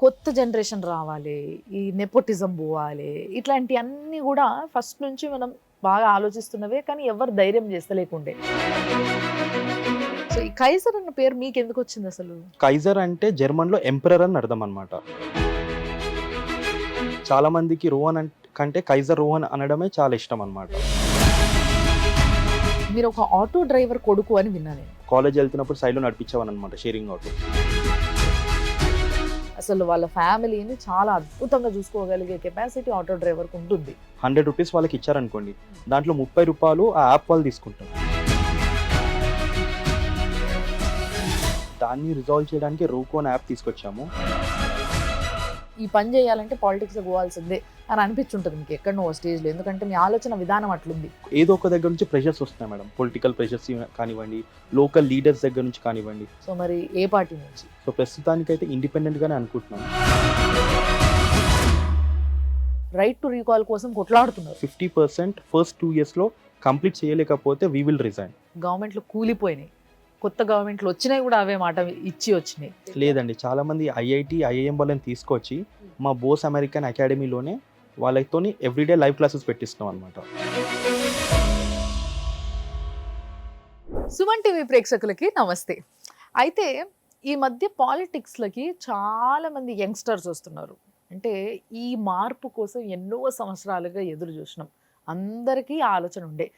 కొత్త జనరేషన్ రావాలి, ఈ నెపోటిజం పోవాలి, ఇట్లాంటివన్నీ కూడా ఫస్ట్ నుంచి మనం బాగా ఆలోచిస్తున్నవే, కానీ ఎవరు ధైర్యం చేస్తలేకుండే. సో ఈ కైజర్ అన్న పేరు మీకు ఎందుకు వచ్చింది అసలు? కైజర్ అంటే జర్మన్లో ఎంపరర్ అని అర్థం అనమాట. చాలా మందికి రోహన్ కంటే కైజర్ రోహన్ అనడమే చాలా ఇష్టం అనమాట. మీరు ఒక ఆటో డ్రైవర్ కొడుకు అని విన్నా నేను. కాలేజ్ వెళ్తున్నప్పుడు సైడ్లో నడిపించేవాను అనమాట, షేరింగ్ ఆటో. అసలు వాళ్ళ ఫ్యామిలీని చాలా అద్భుతంగా చూసుకోగలిగే కెపాసిటీ ఆటో డ్రైవర్కి ఉంటుంది. 100 రూపీస్ వాళ్ళకి ఇచ్చారనుకోండి, దాంట్లో 30 రూపాయలు ఆ యాప్ వాళ్ళు తీసుకుంటారు. దాన్ని రిజాల్వ్ చేయడానికి రోకో అనే యాప్ తీసుకొచ్చాము. ఈ పని చేయాలంటే పాలిటిక్స్ పోవాల్సిందే అని అనిపించుంటుంది మీకు ఎక్కడనో స్టేజ్లో, ఎందుకంటే మీ ఆలోచన విధానం అట్లుంది. ఏదో ఒక దగ్గర నుంచి ప్రెషర్స్ వస్తున్నాయి మేడం, పొలిటికల్ ప్రెషర్స్ కానివ్వండి, లోకల్ లీడర్స్ దగ్గర నుంచి కానివ్వండి. సో మరి ఏ పార్టీ నుంచి? సో ప్రస్తుతానికైతే ఇండిపెండెంట్గానే అనుకుంటున్నాను. రైట్ టు రీకాల్ కోసం కొట్లాడుతున్నారు. 50% ఫస్ట్ 2 yearsలో కంప్లీట్ చేయలేకపోతే వీ విల్ రిజైన్. గవర్నమెంట్లు కూలిపోయినాయి, కొత్త గవర్నమెంట్లు వచ్చినాయి కూడా అవే మాట ఇచ్చి వచ్చినాయి. లేదండి, చాలామంది ఐఐటి ఐఐఎం వాళ్ళని తీసుకొచ్చి మా బోస్ అమెరికన్ అకాడమీలోనే వాళ్ళతోని ఎవ్రీడే లైవ్ క్లాసెస్ పెట్టిస్తున్నాం అనమాట. సుమన్ టీవీ ప్రేక్షకులకి నమస్తే. అయితే ఈ మధ్య పాలిటిక్స్లకి చాలా మంది యంగ్స్టర్స్ వస్తున్నారు. అంటే ఈ మార్పు కోసం ఎన్నో సంవత్సరాలుగా ఎదురు చూసినాం. అందరికీ ఆలోచన ఉండే,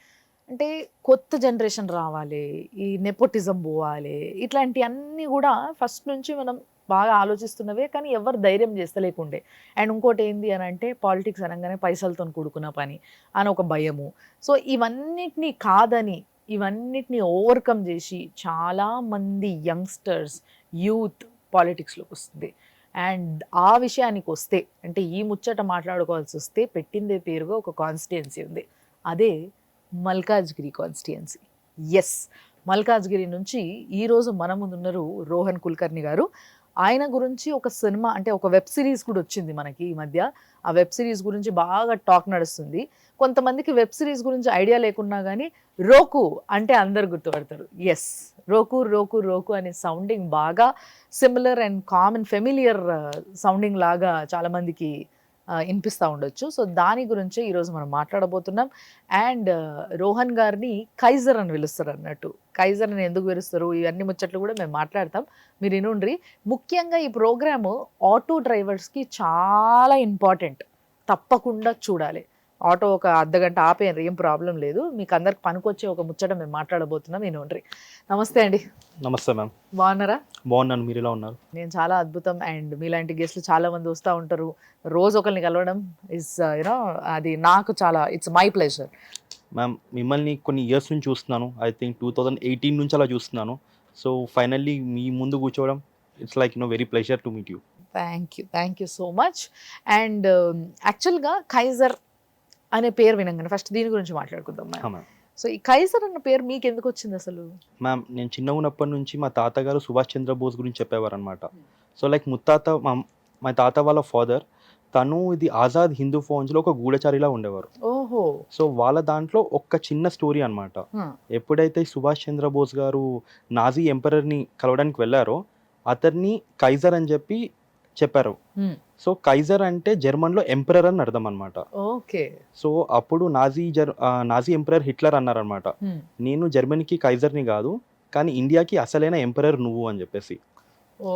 అంటే కొత్త జనరేషన్ రావాలి, ఈ నెపోటిజం పోవాలి, ఇట్లాంటివన్నీ కూడా ఫస్ట్ నుంచి మనం బాగా ఆలోచిస్తున్నవే, కానీ ఎవరు ధైర్యం చేస్తలేకుండే. అండ్ ఇంకోటి ఏంది అని అంటే పాలిటిక్స్ అనగానే పైసలతో కూడుకున్న పని అని ఒక భయము. సో ఇవన్నిటినీ కాదని, ఇవన్నిటినీ ఓవర్కమ్ చేసి చాలామంది యంగ్స్టర్స్, యూత్ పాలిటిక్స్లోకి వస్తుంది. అండ్ ఆ విషయానికి వస్తే, అంటే ఈ ముచ్చట మాట్లాడుకోవాల్సి వస్తే పెట్టిందే పేరుగా ఒక కాన్స్టిట్యుయెన్సీ ఉంది, అదే మల్కాజ్గిరి కాన్స్టిట్యుయెన్సీ. ఎస్, మల్కాజ్గిరి నుంచి ఈరోజు మన ముందున్నారు రోహన్ కుల్కర్ని గారు. ఆయన గురించి ఒక సినిమా, అంటే ఒక వెబ్ సిరీస్ కూడా వచ్చింది మనకి ఈ మధ్య. ఆ వెబ్ సిరీస్ గురించి బాగా టాక్ నడుస్తుంది. కొంతమందికి వెబ్ సిరీస్ గురించి ఐడియా లేకున్నా కానీ రోకు అంటే అందరు గుర్తుపడతారు. ఎస్, రోకు రోకు రోకు అనే సౌండింగ్ బాగా similar and common familiar sounding లాగా చాలామందికి వినిపిస్తూ ఉండొచ్చు. సో దాని గురించే ఈరోజు మనం మాట్లాడబోతున్నాం. అండ్ రోహన్ గారిని కైజర్ అని పిలుస్తారు అన్నట్టు. కైజర్ అని ఎందుకు పిలుస్తారు, ఇవన్నీ ముచ్చట్లు కూడా మేము మాట్లాడతాం, మీరు వినుండ్రి. ముఖ్యంగా ఈ ప్రోగ్రాము ఆటో డ్రైవర్స్కి చాలా ఇంపార్టెంట్, తప్పకుండా చూడాలి. ఆటో ఒక అర్ధగంట ఆపేయండి, ఏం ప్రాబ్లం లేదు, మీకు అందరికి పనికొచ్చే ఒక ముచ్చట మేము మాట్లాడబోతున్నాం, వినుండ్రి. నమస్తే అండి. నమస్తే మ్యామ్. బాగున్నారా? బాగున్నాను, మీరు ఎలా ఉన్నారు? నేను చాలా అద్భుతం. అండ్ మీలాంటి గెస్ట్లు చాలా మంది వస్తూ ఉంటారు, రోజు ఒకరిని కలవడం ఇస్ యూనో అది నాకు చాలా, ఇట్స్ మై ప్లెజర్. మ్యామ్, మిమ్మల్ని కొన్ని ఇయర్స్ నుంచి చూస్తున్నాను. ఐ థింక్ 2018 నుంచి అలా చూస్తున్నాను. సో ఫైనల్లీ మీ ముందు కూర్చోవడం, it's like very pleasure to meet you. Thank you so much. And యాక్చువల్గా కైజర్ అనే పేరు వినంగానే ఫస్ట్ దీని గురించి మాట్లాడుకుందాం మ్యామ్. సో ఈ కైజర్ అన్న పేరు మీకు ఎందుకు వచ్చింది అసలు? మ్యామ్, నేను చిన్నగా ఉన్నప్పటి నుంచి మా తాతగారు సుభాష్ చంద్రబోస్ గురించి చెప్పేవారు అనమాట. సో లైక్ ముత్తాత, మా తాత వాళ్ళ ఫాదర్, తను ఇది ఆజాద్ హిందూ ఫౌజ్లో ఒక గూఢచారిలా ఉండేవారు. ఓహో. సో వాళ్ళ దాంట్లో ఒక చిన్న స్టోరీ అనమాట. ఎప్పుడైతే సుభాష్ చంద్రబోస్ గారు నాజీ ఎంపరర్ని కలవడానికి వెళ్ళారో, అతన్ని కైజర్ అని చెప్పి చెప్పారు. సో కైజర్ అంటే జర్మన్లో ఎంపరర్ అని అర్థం అనమాట. ఓకే. సో అప్పుడు నాజీ ఎంపరర్ హిట్లర్ అన్నారనమాట, నేను జర్మనీకి కైజర్ని కాదు, కానీ ఇండియాకి అసలైన ఎంపరర్ నువ్వు అని చెప్పేసి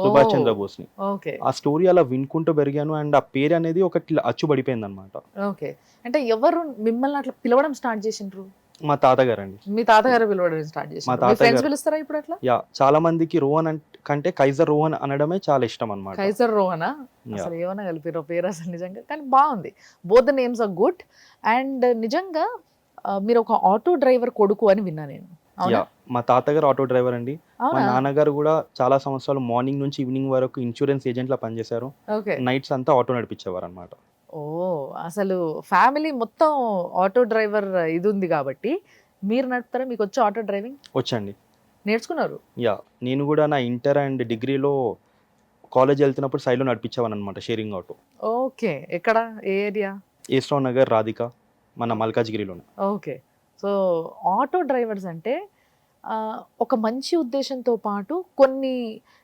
సుభాష్ చంద్రబోస్ని. ఆ స్టోరీ అలా వినుకుంటూ పెరిగాను. అండ్ ఆ పేరు అనేది ఒకటి అచ్చుబడిపోయింది అనమాట. ఓకే. అంటే ఎవరు మిమ్మల్ని అట్లా పిలవడం స్టార్ట్ చేసిండ్రు? మా తాతగారు అండి. మీ తాతగారు పిలవడం స్టార్ట్ చేసి? మా తాతగారు పిలుస్తారా ఇప్పుడు అట్లా? యా, చాలా మందికి రోహన్ కంటే కైజర్ రోహన్ అనడమే చాలా ఇష్టం అనమాట. కైజర్ రోహనా? అసలు ఏమైనా కలిపిరో పేరు అసలు నిజంగా, కానీ బాగుంది. Both the names are good. అండ్ నిజంగా మీరు ఒక ఆటో డ్రైవర్ కొడుకు అని విన్నా నేను. యా, మా తాతగారు ఆటో డ్రైవర్ అండి. మా నాన్నగారు కూడా చాలా సంవత్సరాలు మార్నింగ్ నుంచి ఈవినింగ్ వరకు ఇన్సూరెన్స్ ఏజెంట్ లా పనిచేశారు. నైట్స్ అంతా ఆటో నడిపించేవారు అనమాట. ఓ, అసలు ఫ్యామిలీ మొత్తం ఆటో డ్రైవర్ ఇది ఉంది కాబట్టి మీరు నడుపుతారా? మీకు వచ్చి ఆటో డ్రైవింగ్? వచ్చండి. నేర్చుకున్నారు? యా, నేను కూడా నా ఇంటర్ అండ్ డిగ్రీలో కాలేజ్ వెళ్తున్నప్పుడు సైడ్లో నడిపించేవాను అనమాట, షేరింగ్ ఆటో. ఓకే. ఎక్కడ, ఏ ఏరియా? ఏస్రావ్ నగర్, రాధిక, మన మల్కాజ్గిరిలోనే. ఓకే. సో ఆటో డ్రైవర్స్ అంటే ఒక మంచి ఉద్దేశంతో పాటు కొన్ని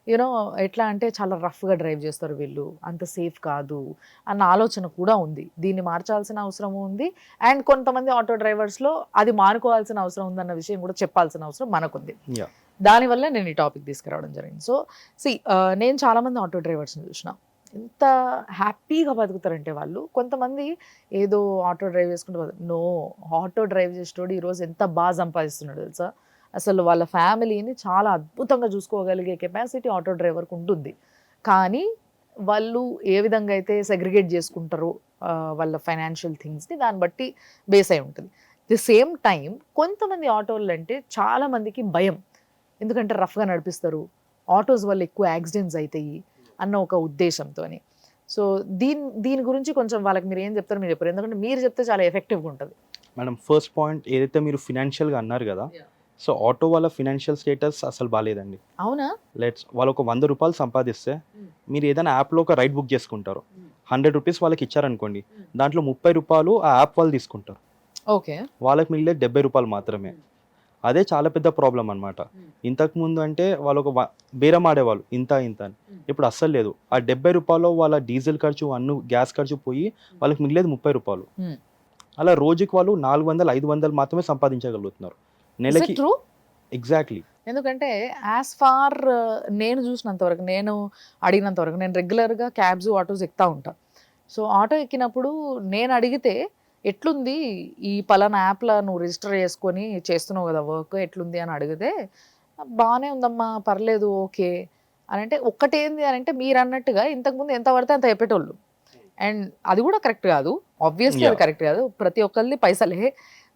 యూనో ఎట్లా అంటే చాలా రఫ్గా డ్రైవ్ చేస్తారు వీళ్ళు, అంత సేఫ్ కాదు అన్న ఆలోచన కూడా ఉంది. దీన్ని మార్చాల్సిన అవసరం ఉంది. అండ్ కొంతమంది ఆటో డ్రైవర్స్లో అది మానుకోవాల్సిన అవసరం ఉందన్న విషయం కూడా చెప్పాల్సిన అవసరం మనకుంది. Yeah. దానివల్ల నేను ఈ టాపిక్ తీసుకురావడం జరిగింది. సో నేను చాలామంది ఆటో డ్రైవర్స్ని చూసిన, ఎంత హ్యాపీగా బతుకుతారంటే వాళ్ళు. కొంతమంది ఏదో ఆటో డ్రైవ్ చేసుకుంటూ నో, ఆటో డ్రైవ్ చేసేటోడు ఈరోజు ఎంత బాగా సంపాదిస్తున్నాడు తెలుసా. అసలు వాళ్ళ ఫ్యామిలీని చాలా అద్భుతంగా చూసుకోగలిగే కెపాసిటీ ఆటో డ్రైవర్కి ఉంటుంది. కానీ వాళ్ళు ఏ విధంగా అయితే సెగ్రిగేట్ చేసుకుంటారో వాళ్ళ ఫైనాన్షియల్ థింగ్స్ని దాన్ని బట్టి బేస్ అయి ఉంటుంది. ది సేమ్ టైం కొంతమంది ఆటోలు అంటే చాలామందికి భయం, ఎందుకంటే రఫ్గా నడిపిస్తారు, ఆటోస్ వల్ల ఎక్కువ యాక్సిడెంట్స్ అవుతాయి అన్న ఒక ఉద్దేశంతోని. సో దీని గురించి కొంచెం వాళ్ళకి మీరు ఏం చెప్తారు మీరు చెప్పారు, ఎందుకంటే మీరు చెప్తే చాలా ఎఫెక్టివ్గా ఉంటుంది. మేడం ఫస్ట్ పాయింట్ ఏదైతే మీరు ఫినాన్షియల్గా అన్నారు కదా, సో ఆటో వాళ్ళ ఫినాన్షియల్ స్టేటస్ అసలు బాగాలేదండి. అవునా? వాళ్ళు ఒక 100 రూపాయలు సంపాదిస్తే మీరు ఏదైనా యాప్లో ఒక రైడ్ బుక్ చేసుకుంటారు, 100 రూపీస్ వాళ్ళకి ఇచ్చారనుకోండి, దాంట్లో 30 రూపాయలు ఆ యాప్ వాళ్ళు తీసుకుంటారు. ఓకే. వాళ్ళకి మిగిలే 70 రూపాయలు మాత్రమే. అదే చాలా పెద్ద ప్రాబ్లం అనమాట. ఇంతకుముందు అంటే వాళ్ళు ఒక బేరం ఆడేవాళ్ళు ఇంత ఇంత అని, ఇప్పుడు అస్సలు లేదు. ఆ 70 రూపాయలు వాళ్ళ డీజిల్ ఖర్చు గ్యాస్ ఖర్చు పోయి వాళ్ళకి మిగిలేదు 30 రూపాయలు. అలా రోజుకి వాళ్ళు 400-500 మాత్రమే సంపాదించగలుగుతున్నారు నెలకి. ఎగ్జాక్ట్లీ. ఎందుకంటే యాజ్ ఫార్ నేను చూసినంత వరకు, నేను అడిగినంత వరకు, నేను రెగ్యులర్గా క్యాబ్స్ ఆటోస్ ఎక్కుతూ ఉంటాను. సో ఆటో ఎక్కినప్పుడు నేను అడిగితే ఎట్లుంది ఈ పలానా యాప్లో నువ్వు రిజిస్టర్ చేసుకొని చేస్తున్నావు కదా వర్క్, ఎట్లుంది అని అడిగితే బాగానే ఉందమ్మా, పర్లేదు, ఓకే అని అంటే, ఒక్కటేంది అని అంటే మీరు అన్నట్టుగా ఇంతకుముందు ఎంత పడితే అంత చెప్పేటోళ్ళు. అండ్ అది కూడా కరెక్ట్ కాదు, ఆబ్వియస్లీ అది కరెక్ట్ కాదు. ప్రతి ఒక్కరిది పైసలే.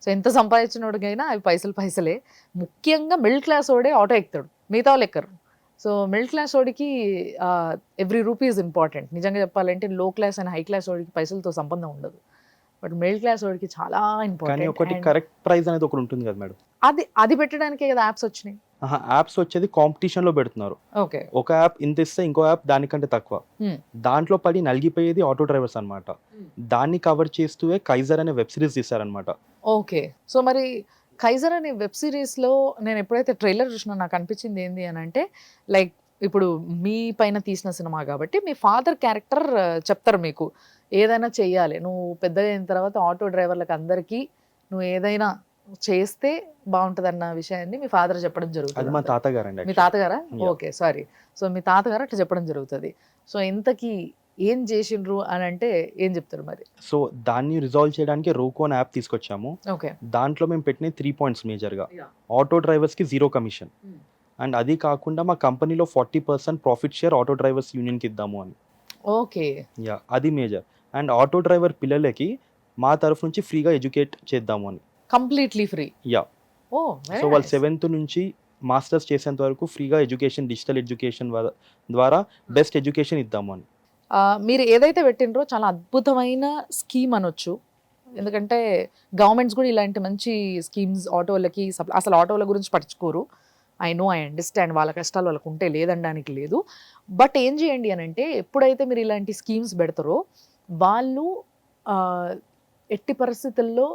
సో ఎంత సంపాదించినోడికైనా అవి పైసలే. ముఖ్యంగా మిడిల్ క్లాస్ వాడే ఆటో ఎక్కుతాడు, మిగతా వాళ్ళు ఎక్కరు. సో మిడిల్ క్లాస్ వాడికి ఎవ్రీ రూపీ ఈజ్ ఇంపార్టెంట్. నిజంగా చెప్పాలంటే లో క్లాస్ అండ్ హై క్లాస్ వాడికి పైసలతో సంబంధం ఉండదు, బట్ మిడిల్ క్లాస్ వాడికి చాలా ఇంపార్టెంట్. ఒకటి కరెక్ట్ ప్రైస్ అనేది ఒకటి ఉంటుంది కదా మేడం, అది పెట్టడానికే కదా యాప్స్ వచ్చినాయి. యాప్స్ వచ్చేది కాంపిటీషన్ లో పెడుతున్నారు. ఓకే. ఒక యాప్ ఇంత ఇస్తే ఇంకో యాప్ దానికంటే తక్కువ, దాంట్లో పడి నలిగిపోయేది ఆటో డ్రైవర్స్ అనమాట. దాన్ని కవర్ చేస్తూ కైజర్ అనే వెబ్ సిరీస్ తీశారనమాట. ఓకే. సో మరి కైజర్ అనే వెబ్ సిరీస్లో నేను ఎప్పుడైతే ట్రైలర్ చూసినా నాకు అనిపించింది ఏంది అని అంటే, లైక్ ఇప్పుడు మీ పైన తీసిన సినిమా కాబట్టి మీ ఫాదర్ క్యారెక్టర్ చెప్తారు మీకు, ఏదైనా చెయ్యాలి నువ్వు పెద్దగా అయిన తర్వాత ఆటో డ్రైవర్లకు అందరికీ నువ్వు ఏదైనా చేస్తే బాగుంటుంది అన్న విషయాన్ని మీ ఫాదర్ చెప్పడం జరుగుతుంది. మా తాతగారు. మీ తాతగారా? Okay, sorry. సో మీ తాతగారు అట్లా చెప్పడం జరుగుతుంది. సో ఇంతకీ ఏం చేసిండ్రు అని అంటే ఏం చెప్తారు మరి? సో దాన్ని రిజాల్వ్ చేయడానికి రోకో అనే యాప్ తీసుకొచ్చాము. ఓకే. దాంట్లో మేము పెట్టిన 3 పాయింట్స్ మేజర్గా: ఆటో డ్రైవర్స్కి 0 కమిషన్, అండ్ అది కాకుండా మా కంపెనీలో 40% ప్రాఫిట్ షేర్ ఆటో డ్రైవర్స్ యూనియన్కి ఇద్దాము అని. ఓకే. అది మేజర్. అండ్ ఆటో డ్రైవర్ పిల్లలకి మా తరఫు నుంచి ఫ్రీగా ఎడ్యుకేట్ చేద్దాము అని. Completely free? సో వాళ్ళు 7th నుంచి మాస్టర్స్ చేసేంత వరకు ఫ్రీగా ఎడ్యుకేషన్, డిజిటల్ ఎడ్యుకేషన్ ద్వారా బెస్ట్ ఎడ్యుకేషన్ ఇద్దాము అని. మీరు ఏదైతే పెట్టినరో చాలా అద్భుతమైన స్కీమ్ అనొచ్చు. ఎందుకంటే గవర్నమెంట్స్ కూడా ఇలాంటి మంచి స్కీమ్స్ ఆటోలకి అసలు ఆటోల గురించి పట్టించుకోరు. ఐ అండర్స్టాండ్, వాళ్ళ కష్టాలు వాళ్ళకు ఉంటే లేదనడానికి లేదు. బట్ ఏం చేయండి అని అంటే, ఎప్పుడైతే మీరు ఇలాంటి స్కీమ్స్ పెడతారో వాళ్ళు ఎట్టి పరిస్థితుల్లో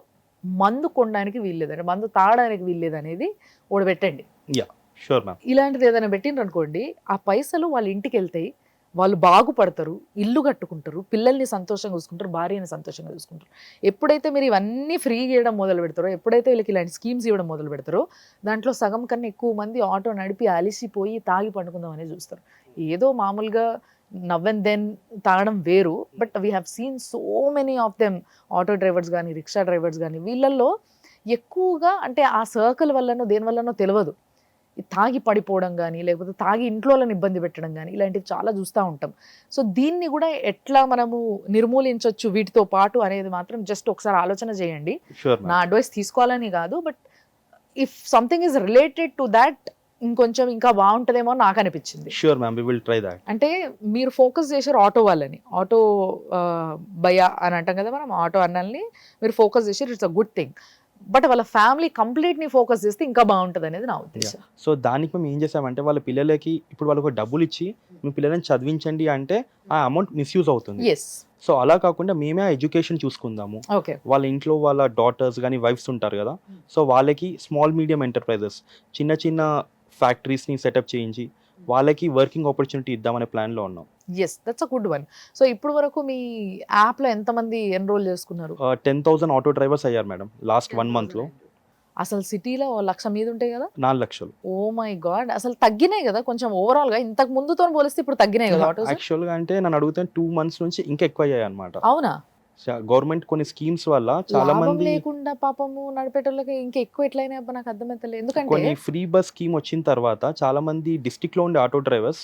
మందు కొనడానికి వీల్లేదండి, మందు తాగడానికి వీల్లేదు అనేది ఒకటి పెట్టండి. Sure ma'am. ఇలాంటిది ఏదైనా పెట్టిండ్రు అనుకోండి, ఆ పైసలు వాళ్ళ ఇంటికి వెళ్తాయి, వాళ్ళు బాగుపడతారు, ఇల్లు కట్టుకుంటారు, పిల్లల్ని సంతోషంగా చూసుకుంటారు, భార్యని సంతోషంగా చూసుకుంటారు. ఎప్పుడైతే మీరు ఇవన్నీ ఫ్రీ ఇవ్వడం మొదలు పెడతారో, ఎప్పుడైతే వీళ్ళకి ఇలాంటి స్కీమ్స్ ఇవ్వడం మొదలు పెడతారో, దాంట్లో సగం కన్నా ఎక్కువ మంది ఆటో నడిపి అలిసిపోయి తాగి పండుకుందాం అనేది చూస్తారు. ఏదో మామూలుగా నవ్ అండ్ దెన్ తాగడం వేరు, but we have seen so many of them, auto drivers కానీ రిక్షా డ్రైవర్స్ కానీ, వీళ్ళల్లో ఎక్కువగా అంటే ఆ సర్కిల్ వల్లనో దేని వల్లనో తెలియదు, తాగి పడిపోవడం కానీ లేకపోతే తాగి ఇంట్లో వాళ్ళని ఇబ్బంది పెట్టడం కానీ ఇలాంటివి చాలా చూస్తూ ఉంటాం. సో దీన్ని కూడా ఎట్లా మనము నిర్మూలించవచ్చు వీటితో పాటు అనేది మాత్రం జస్ట్ ఒకసారి ఆలోచన చేయండి. నా అడ్వైస్ తీసుకోవాలని కాదు, but if something is related to that ఇంకొంచెం ఇంకా బాగుంటుందేమో నాకు అనిపించింది. Sure ma'am, we will try that. అంటే మీరు ఫోకస్ చేశారు ఆటో వాళ్ళని, ఆటో భయ అని అంటాం కదా మనం, ఆటో అన్నల్ని మీరు ఫోకస్ చేశారు, it's a good thing. But వాళ్ళ ఫ్యామిలీ కంప్లీట్ ని ఫోకస్ చేస్తే ఇంకా బాగుంటది అనేది నా ఉద్దేశం. సో దానికి మేము ఏం చేసామంటే వాళ్ళ పిల్లలకి ఇప్పుడు వాళ్ళకి డబ్బులు ఇచ్చి మీ పిల్లలని చదివించండి అంటే ఆ అమౌంట్ మిస్యూజ్ అవుతుంది. ఎస్. సో అలా కాకుండా మేమే ఆ ఎడ్యుకేషన్ చూసుకుందాము. ఓకే. వాళ్ళ ఇంట్లో వాళ్ళ డాటర్స్ కానీ వైఫ్స్ ఉంటారు కదా, సో వాళ్ళకి స్మాల్ మీడియం ఎంటర్ప్రైజెస్ చిన్న చిన్న ఫ్యాక్టరీస్ని సెటప్ చేయించి వాళ్ళకి వర్కింగ్ ఆపర్చునిటీ ఇద్దామనే ప్లాన్లో ఉన్నాం. Yes, that's a good one. So ఇప్పుడు వరకు మీ యాప్ లో ఎంతమంది ఎన్రోల్ చేసుకున్నారు? 10,000 ఆటో డ్రైవర్స్ అయ్యారు మేడం లాస్ట్ 1 monthలో. అసలు సిటీలో 1,00,000 మీద ఉంటాయి కదా. 4 లక్షలు. ఓ మై గాడ్, అసలు తగ్గినాయి కదా కొంచెం ఓవరాల్ గా, ఇంతకు ముందుతో పోలిస్తే ఇప్పుడు తగ్గినాయి కదా ఆటోస్. యాక్చువల్గా అంటే నన్ను అడిగితే 2 months నుంచి ఇంకా ఎక్కువ అయ్యాయి అనమాట. అవునా? గవర్నమెంట్ కొన్ని స్కీమ్స్ వల్ల చాలా లాభం మంది లేకుండా పాపము నడిపేటోళ్ళకి ఇంకా ఎక్కువ ఎట్లయినా అబ్బా నాకు అర్థమైతలేదు. ఎందుకంటే కొన్ని ఫ్రీ బస్ స్కీమ్ వచ్చిన తర్వాత చాలా మంది డిస్ట్రిక్ట్ లో ఉండే ఆటో డ్రైవర్స్